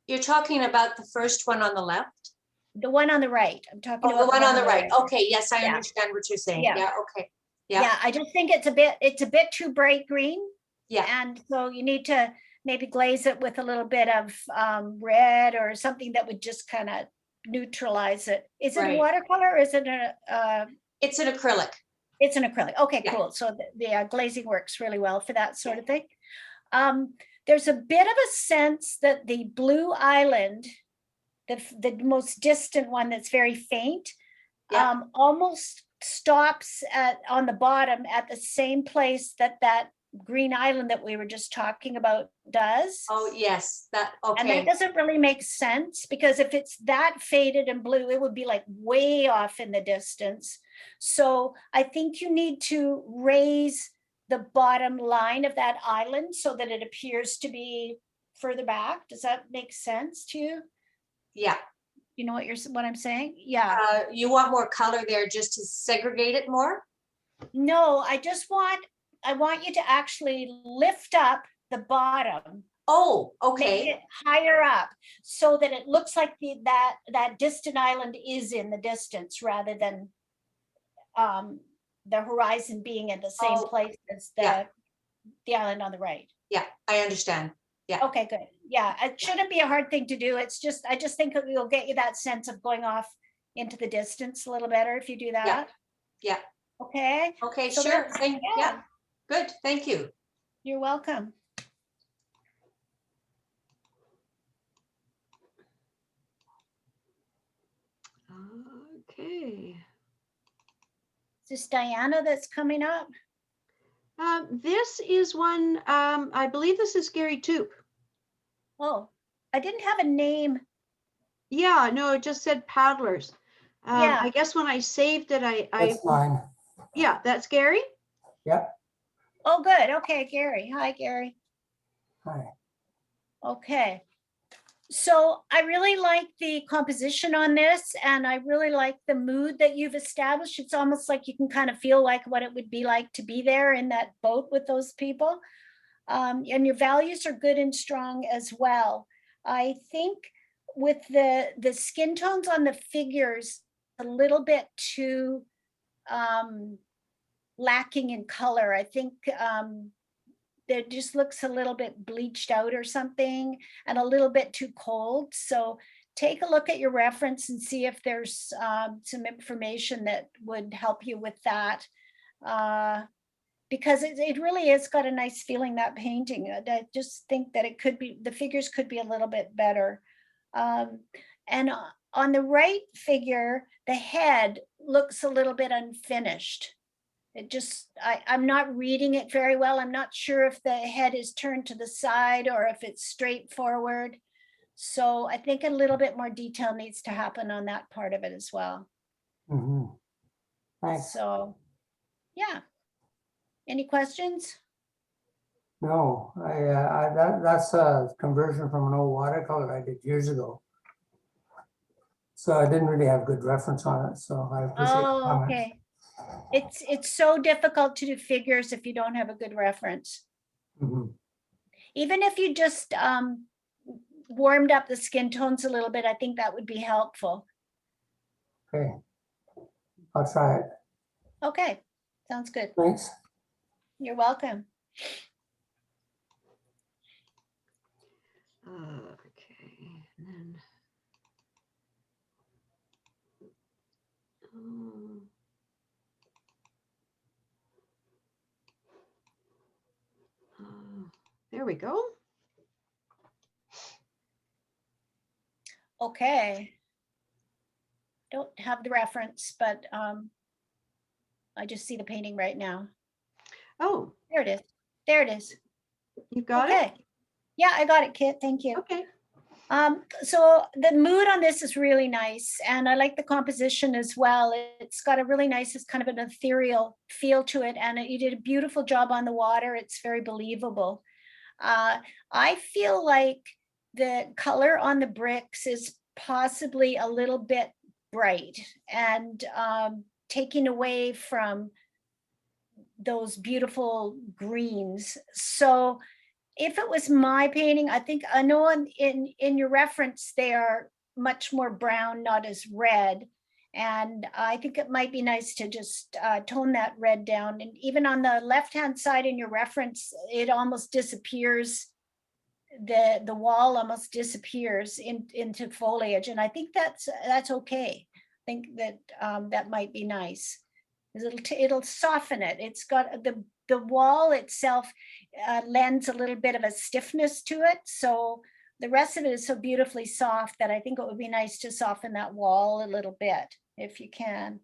Speaker 12: You're talking about the first one on the left?
Speaker 2: The one on the right. I'm talking about
Speaker 12: the one on the right. Okay, yes, I understand what you're saying.
Speaker 2: Yeah.
Speaker 12: Yeah, okay.
Speaker 2: Yeah, I just think it's a bit too bright green.
Speaker 12: Yeah.
Speaker 2: And so you need to maybe glaze it with a little bit of red or something that would just kind of neutralize it. Is it a
Speaker 12: Right.
Speaker 2: watercolor or is it a?
Speaker 12: It's an acrylic.
Speaker 2: It's an acrylic. Okay,
Speaker 12: Yeah.
Speaker 2: cool. So the glazing works really well for that sort of thing. There's a bit of a sense that the blue island, the most distant one that's very faint,
Speaker 12: Yeah.
Speaker 2: almost stops on the bottom at the same place that green island that we were just talking about does.
Speaker 12: Oh, yes, that,
Speaker 2: And that
Speaker 12: okay.
Speaker 2: doesn't really make sense, because if it's that faded and blue, it would be like way off in the distance. So I think you need to raise the bottom line of that island so that it appears to be further back. Does that make sense to you?
Speaker 12: Yeah.
Speaker 2: You know what I'm saying? Yeah.
Speaker 12: You want more color there just to segregate it more?
Speaker 2: No, I want you to actually lift up the bottom.
Speaker 12: Oh,
Speaker 2: Make
Speaker 12: okay.
Speaker 2: it higher up so that it looks like that distant island is in the distance rather than the horizon being in the same
Speaker 12: Oh,
Speaker 2: place as
Speaker 12: yeah.
Speaker 2: the island on the right.
Speaker 12: Yeah, I understand. Yeah.
Speaker 2: Okay, good. Yeah, it shouldn't be a hard thing to do. It's just, I just think it will get you that sense of going off into the distance a little better if you do that.
Speaker 12: Yeah.
Speaker 2: Okay.
Speaker 12: Okay,
Speaker 2: So
Speaker 12: sure.
Speaker 2: that's-
Speaker 12: Yeah. Good, thank you.
Speaker 2: You're welcome.
Speaker 3: Okay.
Speaker 2: Is this Diana that's coming up?
Speaker 3: This is one, I believe this is Gary Toop.
Speaker 2: Oh, I didn't have a name.
Speaker 3: Yeah, no, it just said paddlers.
Speaker 2: Yeah.
Speaker 3: I guess when I saved it,
Speaker 13: That's mine.
Speaker 3: yeah, that's Gary.
Speaker 13: Yep.
Speaker 2: Oh, good. Okay, Gary. Hi, Gary.
Speaker 13: Hi.
Speaker 2: Okay. So I really like the composition on this, and I really like the mood that you've established. It's almost like you can kind of feel like what it would be like to be there in that boat with those people. And your values are good and strong as well. I think with the skin tones on the figures, a little bit too lacking in color. I think it just looks a little bit bleached out or something, and a little bit too cold. So take a look at your reference and see if there's some information that would help you with that. Because it really has got a nice feeling, that painting. I just think that it could be, the figures could be a little bit better. And on the right figure, the head looks a little bit unfinished. It just, I'm not reading it very well. I'm not sure if the head is turned to the side or if it's straight forward. So I think a little bit more detail needs to happen on that part of it as well.
Speaker 13: Mhm. Thanks.
Speaker 2: So, yeah. Any questions?
Speaker 13: No, that's a conversion from an old watercolor I did years ago. So I didn't really have good reference on it, so I appreciate the
Speaker 2: Oh,
Speaker 13: comments.
Speaker 2: okay. It's so difficult to do figures if you don't have a good reference.
Speaker 13: Mhm.
Speaker 2: Even if you just warmed up the skin tones a little bit, I think that would be helpful.
Speaker 13: Okay, I'll try it.
Speaker 2: Okay, sounds good.
Speaker 13: Thanks.
Speaker 2: You're welcome.
Speaker 3: Okay, and then. There we go.
Speaker 2: Okay. Don't have the reference, but I just see the painting right now.
Speaker 3: Oh,
Speaker 2: There it is. There it is.
Speaker 3: you got it?
Speaker 2: Okay. Yeah, I got it, Kit. Thank you.
Speaker 3: Okay.
Speaker 2: So the mood on this is really nice, and I like the composition as well. It's got a really nice, it's kind of an ethereal feel to it, and you did a beautiful job on the water. It's very believable. I feel like the color on the bricks is possibly a little bit bright and taking away from those beautiful greens. So if it was my painting, I think, I know in your reference, they are much more brown, not as red. And I think it might be nice to just tone that red down. And even on the left-hand side in your reference, it almost disappears. The wall almost disappears into foliage. And I think that's okay. I think that that might be nice. It'll soften it. It's got the wall itself lends a little bit of a stiffness to it. So the rest of it is so beautifully soft that I think it would be nice to soften that wall a little bit if you can.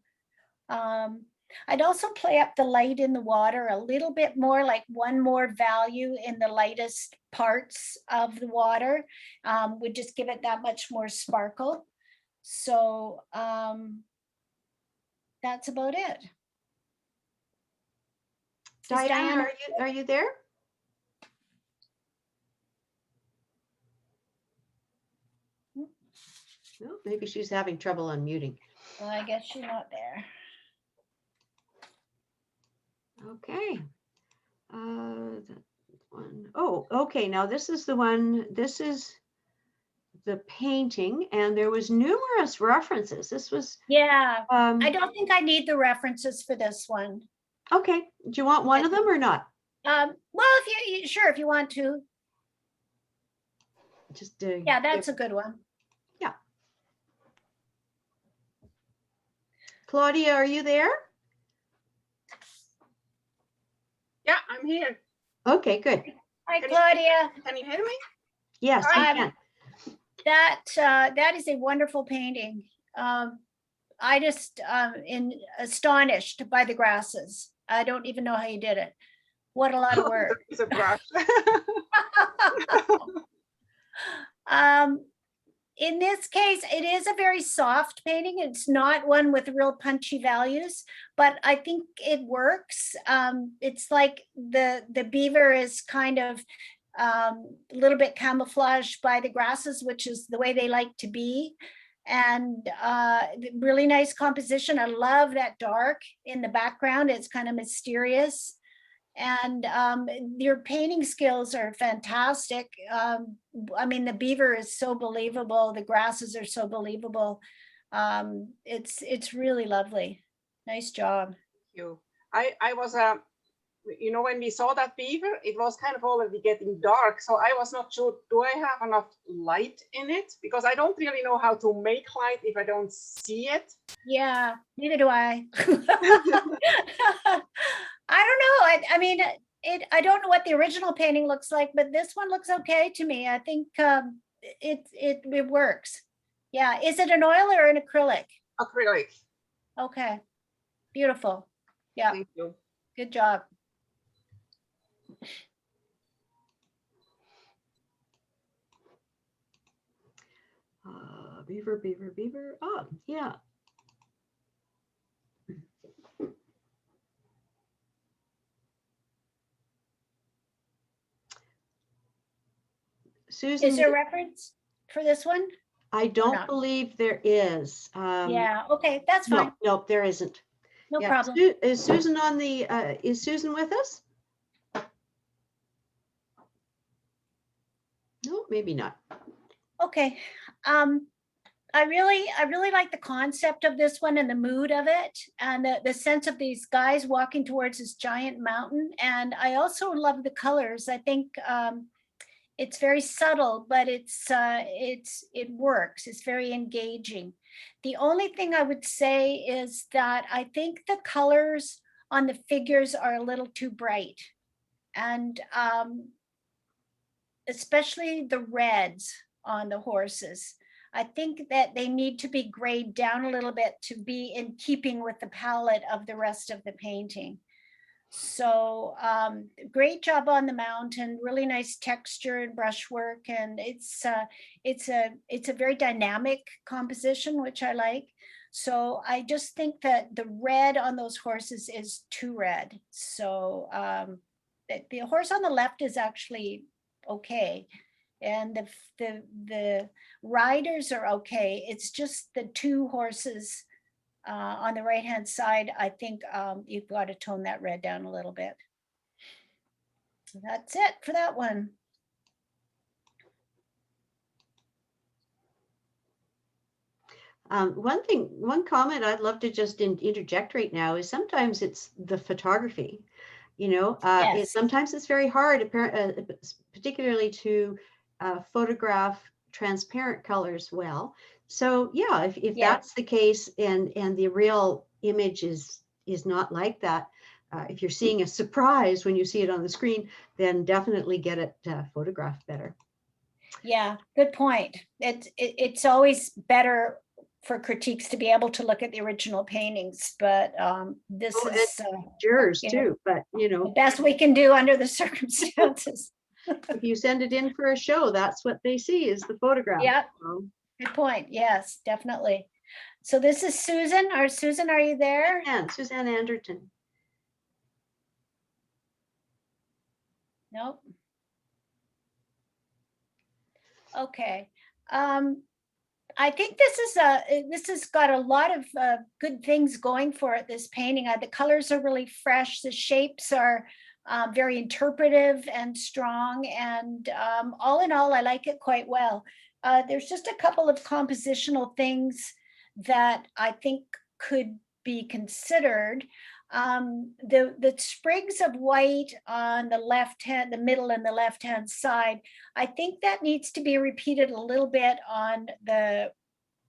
Speaker 2: I'd also play up the light in the water a little bit more, like one more value in the lightest parts of the water would just give it that much more sparkle. So that's about it.
Speaker 3: Diana, are you there? No, maybe she's having trouble unmuting.
Speaker 2: Well, I guess you're not there.
Speaker 3: Okay. That one. Oh, okay. Now this is the one. This is the painting, and there was numerous references. This was.
Speaker 2: Yeah. I don't think I need the references for this one.
Speaker 3: Okay. Do you want one of them or not?
Speaker 2: Well, if you sure, if you want to.
Speaker 3: Just
Speaker 2: yeah, that's a good one.
Speaker 3: Yeah. Claudia, are you there?
Speaker 14: Yeah, I'm here.
Speaker 3: Okay, good.
Speaker 2: Hi, Claudia.
Speaker 14: Can you hear me?
Speaker 3: Yes, I can.
Speaker 2: That is a wonderful painting. I just astonished by the grasses. I don't even know how you did it. What a lot of work.
Speaker 14: It's a brush.
Speaker 2: In this case, it is a very soft painting. It's not one with real punchy values, but I think it works. It's like the beaver is kind of a little bit camouflaged by the grasses, which is the way they like to be. And really nice composition. I love that dark in the background. It's kind of mysterious. And your painting skills are fantastic. I mean, the beaver is so believable. The grasses are so believable. It's really lovely. Nice job.
Speaker 14: Thank you. I was you know, when we saw that beaver, it was kind of already getting dark. So I was not sure, do I have enough light in it? Because I don't really know how to make light if I don't see it.
Speaker 2: Yeah, neither do I. I don't know. I mean, I don't know what the original painting looks like, but this one looks okay to me. I think it works. Yeah. Is it an oil or an acrylic?
Speaker 14: Acrylic.
Speaker 2: Okay. Beautiful. Yeah.
Speaker 14: Thank you.
Speaker 2: Good job.
Speaker 3: Beaver, beaver, beaver. Oh, yeah. Susan,
Speaker 2: Is there a reference for this one?
Speaker 3: I don't
Speaker 2: not?
Speaker 3: believe there is.
Speaker 2: Yeah. Okay. That's fine.
Speaker 3: No, no, there isn't.
Speaker 2: No
Speaker 3: Yeah.
Speaker 2: problem.
Speaker 3: Is Susan on the, is Susan with us? No, maybe not.
Speaker 2: Okay. I really like the concept of this one and the mood of it and the sense of these guys walking towards this giant mountain. And I also love the colors. I think it's very subtle, but it works. It's very engaging. The only thing I would say is that I think the colors on the figures are a little too bright. And especially the reds on the horses. I think that they need to be grayed down a little bit to be in keeping with the palette of the rest of the painting. So great job on the mountain, really nice texture and brushwork, and it's a very dynamic composition, which I like. So I just think that the red on those horses is too red. So the horse on the left is actually okay, and the riders are okay. It's just the two horses on the right hand side. I think you've got to tone that red down a little bit. So that's it for that one.
Speaker 3: One comment I'd love to just interject right now is sometimes it's the photography. You know,
Speaker 2: Yes.
Speaker 3: sometimes it's very hard, particularly to photograph transparent colors well. So yeah, if
Speaker 2: Yes.
Speaker 3: that's the case and the real image is not like that, if you're seeing a surprise when you see it on the screen, then definitely get it photographed better.
Speaker 2: Yeah, good point. It's always better for critiques to be able to look at the original paintings, but this is
Speaker 3: yours
Speaker 2: you know,
Speaker 3: too, but you know,
Speaker 2: the best we can do under the circumstances.
Speaker 3: if you send it in for a show, that's what they see is the photograph.
Speaker 2: Yeah,
Speaker 3: So,
Speaker 2: good point. Yes, definitely. So this is Susan. Susan, are you there?
Speaker 3: and Suzanne Anderton.
Speaker 2: Nope. Okay. I think this has got a lot of good things going for it, this painting. The colors are really fresh. The shapes are very interpretive and strong. And all in all, I like it quite well. There's just a couple of compositional things that I think could be considered. The sprigs of white on the left hand, the middle and the left hand side, I think that needs to be repeated a little bit on the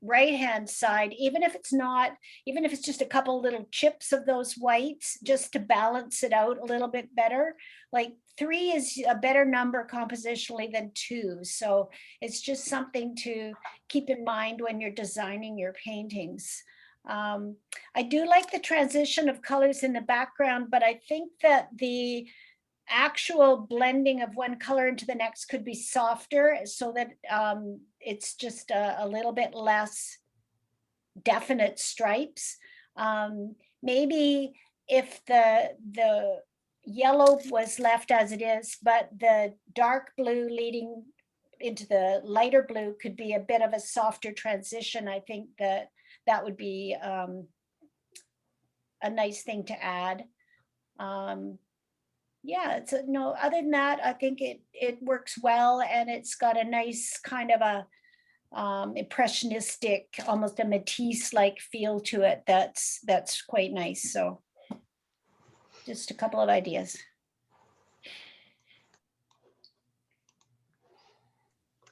Speaker 2: right hand side, even if it's just a couple little chips of those whites, just to balance it out a little bit better. Like 3 is a better number compositionally than 2. So it's just something to keep in mind when you're designing your paintings. I do like the transition of colors in the background, but I think that the actual blending of one color into the next could be softer so that it's just a little bit less definite stripes. Maybe if the yellow was left as it is, but the dark blue leading into the lighter blue could be a bit of a softer transition. I think that would be a nice thing to add. Yeah, no, other than that, I think it works well, and it's got a nice kind of a impressionistic, almost a Matisse-like feel to it. That's quite nice. So just a couple of ideas.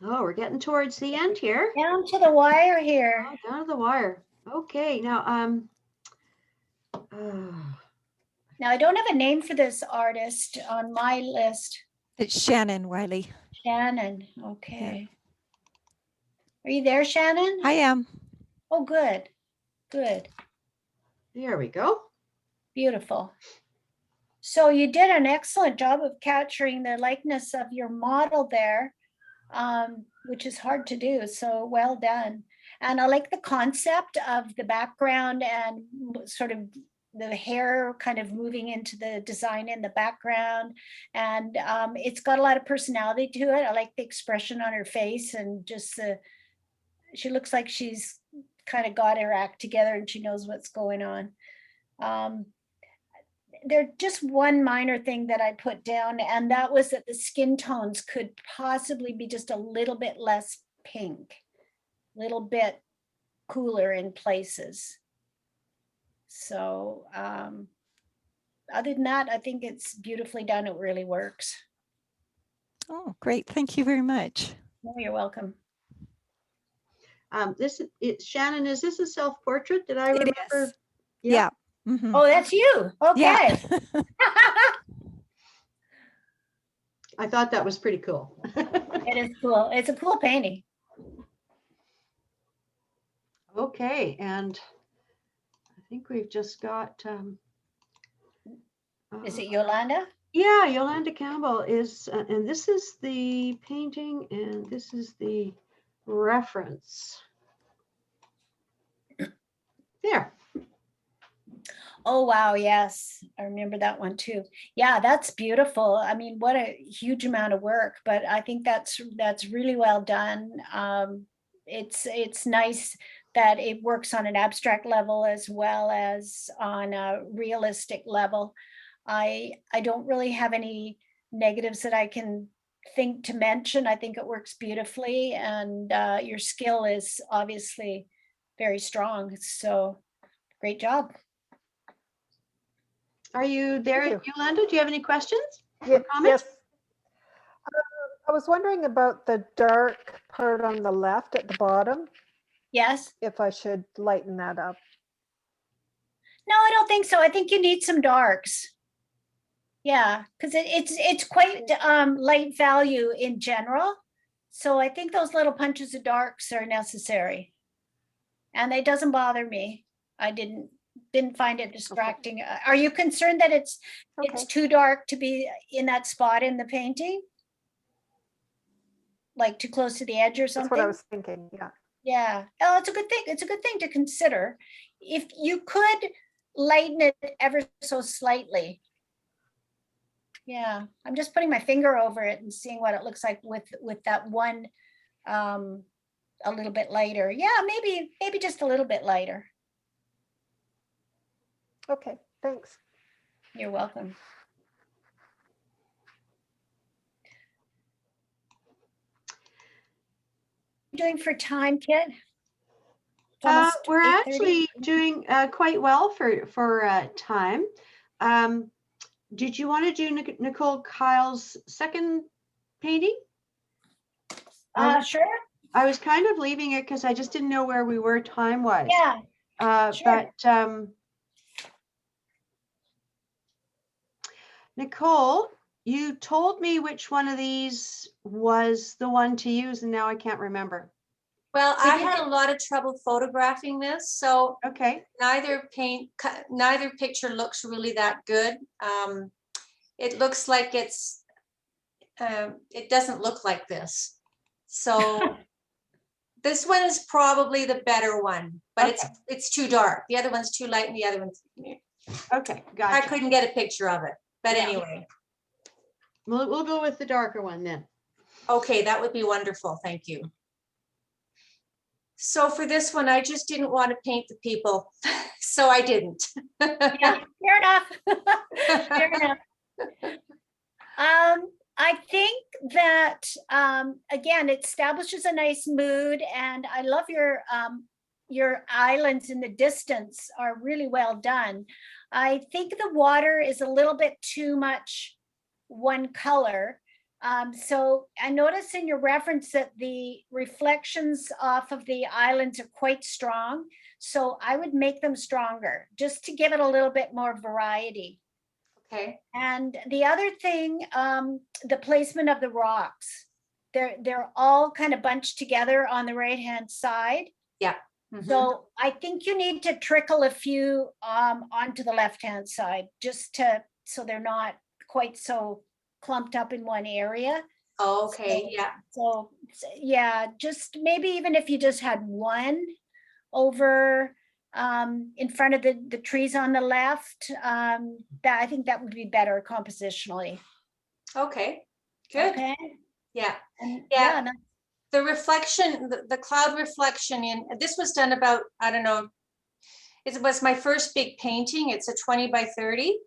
Speaker 3: Oh, we're getting towards the end here.
Speaker 2: Down to the wire here.
Speaker 3: Oh, down to the wire. Okay, now,
Speaker 2: Now, I don't have a name for this artist on my list.
Speaker 15: It's Shannon Wiley.
Speaker 2: Shannon, okay. Are you there, Shannon?
Speaker 15: I am.
Speaker 2: Oh, good, good.
Speaker 3: there we go.
Speaker 2: Beautiful. So you did an excellent job of capturing the likeness of your model there, which is hard to do. So well done. And I like the concept of the background and sort of the hair kind of moving into the design in the background. And it's got a lot of personality to it. I like the expression on her face and just she looks like she's kind of got her act together and she knows what's going on. There's just one minor thing that I put down, and that was that the skin tones could possibly be just a little bit less pink, a little bit cooler in places. So other than that, I think it's beautifully done. It really works.
Speaker 15: Oh, great. Thank you very much.
Speaker 2: Oh, you're welcome.
Speaker 3: Shannon, is this a self-portrait? Did I remember?
Speaker 15: It is. Yeah.
Speaker 2: Mm-hmm. Oh, that's you. Okay.
Speaker 15: Yeah.
Speaker 3: I thought that was pretty cool.
Speaker 2: It is cool. It's a cool painting.
Speaker 3: Okay, and I think we've just got.
Speaker 2: Is it Yolanda?
Speaker 3: Yeah, Yolanda Campbell is, and this is the painting, and this is the reference. There.
Speaker 2: Oh, wow. Yes. I remember that one too. Yeah, that's beautiful. I mean, what a huge amount of work, but I think that's really well done. It's nice that it works on an abstract level as well as on a realistic level. I don't really have any negatives that I can think to mention. I think it works beautifully, and your skill is obviously very strong. So great job.
Speaker 3: Are you there, Yolanda? Do you have any questions?
Speaker 16: Yes.
Speaker 3: Comments?
Speaker 16: I was wondering about the dark part on the left at the bottom.
Speaker 2: Yes.
Speaker 16: If I should lighten that up.
Speaker 2: No, I don't think so. I think you need some darks. Yeah, because it's quite light value in general. So I think those little punches of darks are necessary. And it doesn't bother me. I didn't find it distracting. Okay. Are you concerned that it's too dark to be in that spot in the painting? Like too close to the edge or something?
Speaker 16: That's what I was thinking, yeah.
Speaker 2: Yeah. Oh, it's a good thing. It's a good thing to consider. If you could lighten it ever so slightly. Yeah, I'm just putting my finger over it and seeing what it looks like with that one a little bit lighter. Yeah, maybe just a little bit lighter.
Speaker 16: Okay, thanks.
Speaker 2: You're welcome. Doing for time, Kit?
Speaker 3: We're actually doing quite well for time. Did you want to do Nicole Kyle's second painting?
Speaker 2: Sure.
Speaker 3: I was kind of leaving it because I just didn't know where we were time-wise.
Speaker 2: Yeah.
Speaker 3: Sure. But Nicole, you told me which one of these was the one to use, and now I can't remember.
Speaker 12: Well, I had a lot of trouble photographing this, so
Speaker 3: okay.
Speaker 12: Neither picture looks really that good. It looks like it doesn't look like this. So this one is probably the better one, but it's too dark. The other one's too light, and the other one's
Speaker 3: okay. Gotcha.
Speaker 12: I couldn't get a picture of it, but anyway,
Speaker 3: we'll go with the darker one then.
Speaker 12: Okay, that would be wonderful. Thank you. So for this one, I just didn't want to paint the people, so I didn't.
Speaker 2: Yeah, fair enough. Fair enough. I think that, again, it establishes a nice mood, and I love your islands in the distance are really well done. I think the water is a little bit too much one color. So I noticed in your reference that the reflections off of the islands are quite strong. So I would make them stronger just to give it a little bit more variety.
Speaker 12: Okay.
Speaker 2: And the other thing, the placement of the rocks. They're all kind of bunched together on the right-hand side.
Speaker 12: Yeah.
Speaker 2: So I think you need to trickle a few onto the left-hand side so they're not quite so clumped up in one area.
Speaker 12: Okay, yeah.
Speaker 2: So yeah, just maybe even if you just had one over in front of the trees on the left, that I think that would be better compositionally.
Speaker 12: Okay, good.
Speaker 2: Okay.
Speaker 12: Yeah.
Speaker 2: And
Speaker 12: Yeah.
Speaker 2: no-
Speaker 12: The reflection, the cloud reflection this was done about, I don't know, it was my first big painting. It's a 20 by 30.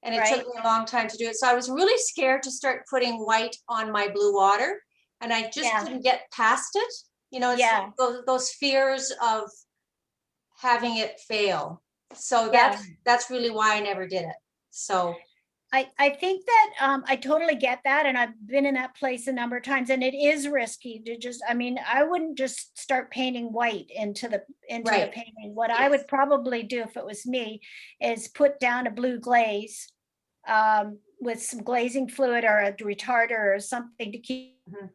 Speaker 12: And it took me a long time to do it. So I was really scared to start putting white on my blue water. And I just couldn't get past it. You know, it's those fears of having it fail. So that's really why I never did it. So
Speaker 2: I think that I totally get that. And I've been in that place a number of times, and it is risky to just, I mean, I wouldn't just start painting white into the painting. What I would probably do if it was me is put down a blue glaze with some glazing fluid or a retarder or something to keep, and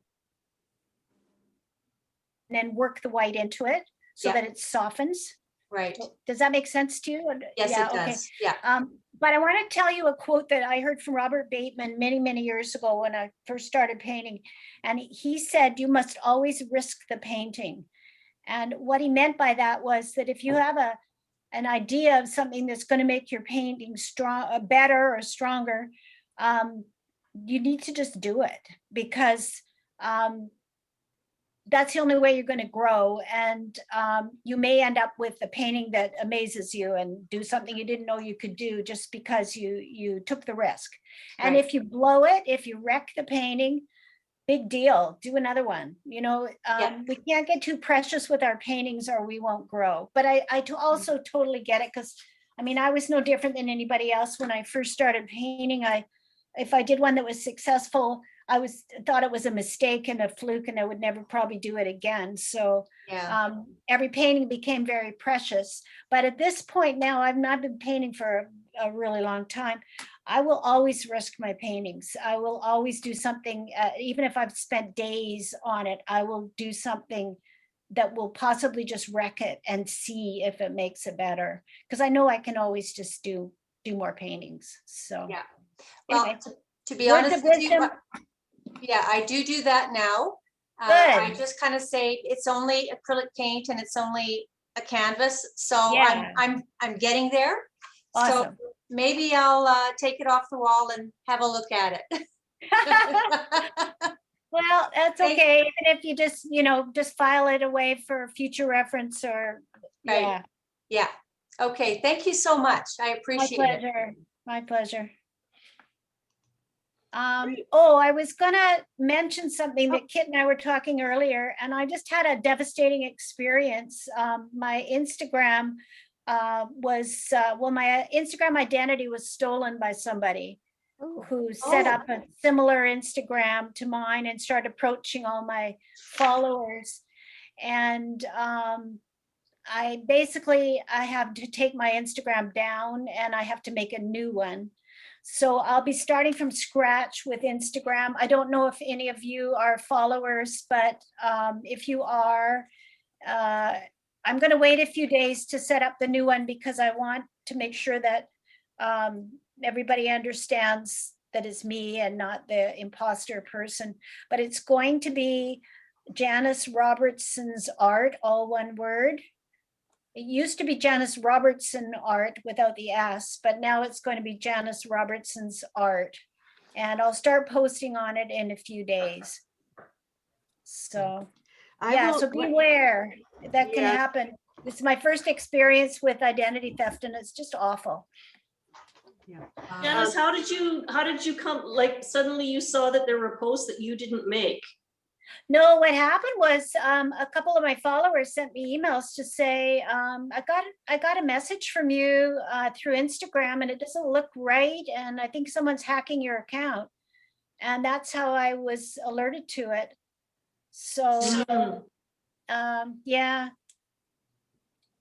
Speaker 2: then work the white into it so that it softens.
Speaker 12: Right.
Speaker 2: Does that make sense to you?
Speaker 12: Yes, it does. Yeah.
Speaker 2: But I want to tell you a quote that I heard from Robert Bateman many, many years ago when I first started painting. And he said, you must always risk the painting. And what he meant by that was that if you have an idea of something that's going to make your painting better or stronger, you need to just do it, because that's the only way you're going to grow. And you may end up with a painting that amazes you and do something you didn't know you could do just because you took the risk. And if you blow it, if you wreck the painting, big deal, do another one. You know, we can't get too precious with our paintings or we won't grow. But I also totally get it, because I mean, I was no different than anybody else when I first started painting. If I did one that was successful, I thought it was a mistake and a fluke, and I would never probably do it again. So every painting became very precious. But at this point now, I've not been painting for a really long time. I will always risk my paintings. I will always do something, even if I've spent days on it, I will do something that will possibly just wreck it and see if it makes it better. Because I know I can always just do more paintings. So
Speaker 12: yeah. Well,
Speaker 2: anyway,
Speaker 12: to be honest with you, yeah, I do that now. I just kind of say it's only acrylic paint and it's only a canvas. So I'm getting there.
Speaker 2: Awesome.
Speaker 12: So maybe I'll take it off the wall and have a look at it.
Speaker 2: Well, that's okay. Even if you just file it away for future reference or
Speaker 12: Yeah. Okay. Thank you so much. I appreciate it.
Speaker 2: My pleasure. Oh, I was gonna mention something that Kit and I were talking earlier, and I just had a devastating experience. My Instagram my Instagram identity was stolen by somebody who set up a similar Instagram to mine and started approaching all my followers. And I have to take my Instagram down and I have to make a new one. So I'll be starting from scratch with Instagram. I don't know if any of you are followers, but if you are, I'm going to wait a few days to set up the new one, because I want to make sure that everybody understands that it's me and not the imposter person. But it's going to be Janice Robertson's art, all one word. It used to be Janice Robertson art without the S, but now it's going to be Janice Robertson's art. And I'll start posting on it in a few days. So, so beware, that can happen. It's my first experience with identity theft, and it's just awful.
Speaker 1: Janice, how did you come, like suddenly you saw that there were posts that you didn't make?
Speaker 2: No, what happened was a couple of my followers sent me emails to say, I got a message from you through Instagram and it doesn't look right. And I think someone's hacking your account. And that's how I was alerted to it. So, yeah,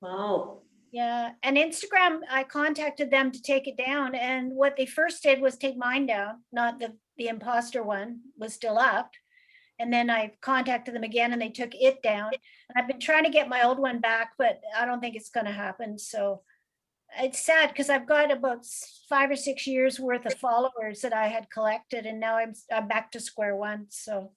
Speaker 1: Wow.
Speaker 2: yeah. And Instagram, I contacted them to take it down. And what they first did was take mine down, not the imposter one was still up. And then I contacted them again and they took it down. And I've been trying to get my old one back, but I don't think it's going to happen. So it's sad because I've got about 5 or 6 years worth of followers that I had collected, and now I'm back to square one. So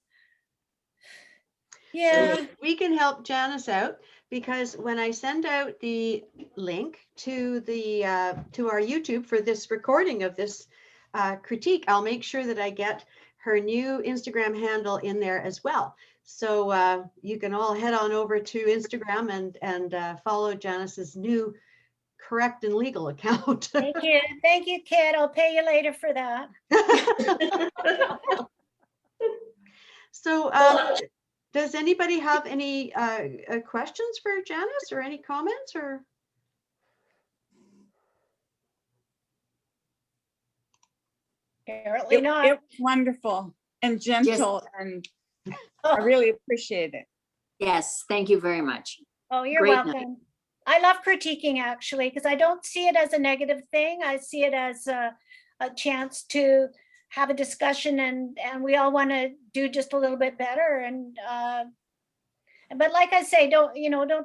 Speaker 2: yeah.
Speaker 3: So we can help Janice out, because when I send out the link to the to our YouTube for this recording of this critique, I'll make sure that I get her new Instagram handle in there as well. So you can all head on over to Instagram and follow Janice's new correct and legal account.
Speaker 2: Thank you, kid. I'll pay you later for that.
Speaker 3: So does anybody have any questions for Janice, or any comments, or?
Speaker 2: Apparently not.
Speaker 8: It was wonderful and gentle, and I really appreciate it.
Speaker 11: Yes, thank you very much.
Speaker 2: Oh, you're
Speaker 11: Great night.
Speaker 2: welcome. I love critiquing, actually, because I don't see it as a negative thing. I see it as a chance to have a discussion, and we all want to do just a little bit better. And but like I say, don't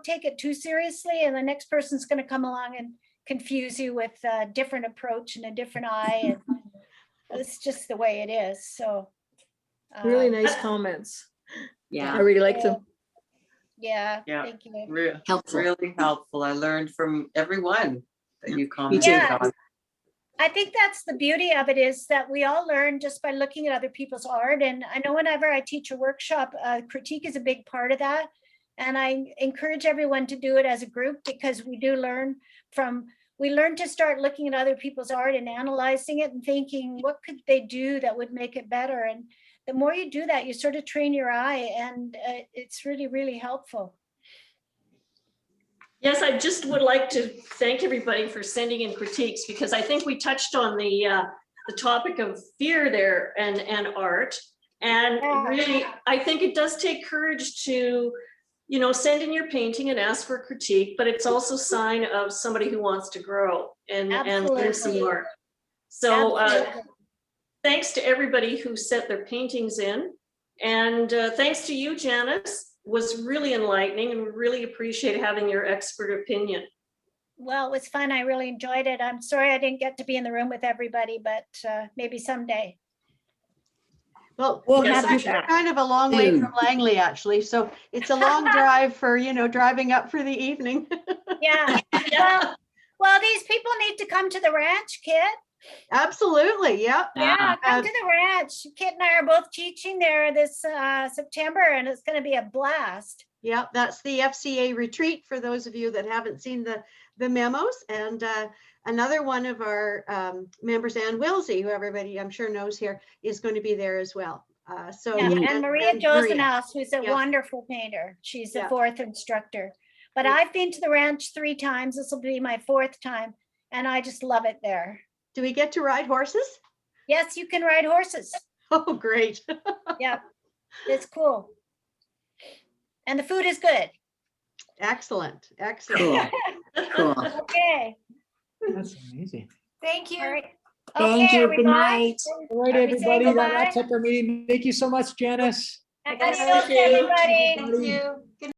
Speaker 2: take it too seriously, and the next person's going to come along and confuse you with a different approach and a different eye, and it's just the way it is. So
Speaker 4: Really nice comments.
Speaker 11: Yeah.
Speaker 4: I really liked them.
Speaker 2: Yeah,
Speaker 10: Yeah.
Speaker 2: thank you.
Speaker 11: Helpful.
Speaker 10: Really helpful. I learned from everyone that you commented
Speaker 2: Yeah.
Speaker 10: on.
Speaker 2: I think that's the beauty of it, is that we all learn just by looking at other people's art. And I know whenever I teach a workshop, critique is a big part of that. And I encourage everyone to do it as a group, because we do learn we learn to start looking at other people's art and analyzing it and thinking, what could they do that would make it better? And the more you do that, you sort of train your eye, and it's really, really helpful.
Speaker 1: Yes, I just would like to thank everybody for sending in critiques, because I think we touched on the topic of fear there and art. And really, I think it does take courage to, send in your painting and ask for a critique, but it's also a sign of somebody who wants to grow and learn some more. So thanks to everybody who sent their paintings in. And thanks to you, Janice. Was really enlightening, and we really appreciate having your expert opinion.
Speaker 2: Well, it was fun. I really enjoyed it. I'm sorry I didn't get to be in the room with everybody, but maybe someday.
Speaker 3: Well,
Speaker 8: We'll
Speaker 3: it's
Speaker 8: have you
Speaker 3: actually
Speaker 8: back.
Speaker 3: kind of a long way from Langley, actually. So it's a long drive for, driving up for the evening.
Speaker 2: Yeah. Well, these people need to come to the ranch, Kit.
Speaker 3: Absolutely. Yeah.
Speaker 2: Yeah, come to the ranch. Kit and I are both teaching there this September, and it's going to be a blast.
Speaker 3: Yeah, that's the FCA retreat for those of you that haven't seen the memos. And another one of our members, Ann Wilsey, who everybody I'm sure knows here, is going to be there as well.
Speaker 2: And Maria Josenaus, who's a wonderful painter. She's the fourth instructor. But I've been to the ranch 3 times. This will be my 4th time, and I just love it there.
Speaker 3: Do we get to ride horses?
Speaker 2: Yes, you can ride horses.
Speaker 3: Oh, great.
Speaker 2: Yeah, it's cool. And the food is good.
Speaker 3: Excellent. Excellent.
Speaker 11: Cool.
Speaker 2: Okay.
Speaker 17: That's amazing.
Speaker 12: Thank you.
Speaker 2: All right.
Speaker 11: Thank you. Good night.
Speaker 17: All right, everybody. That wraps up our meeting. Thank you so much, Janice.
Speaker 2: Adios, everybody.
Speaker 12: Thank you.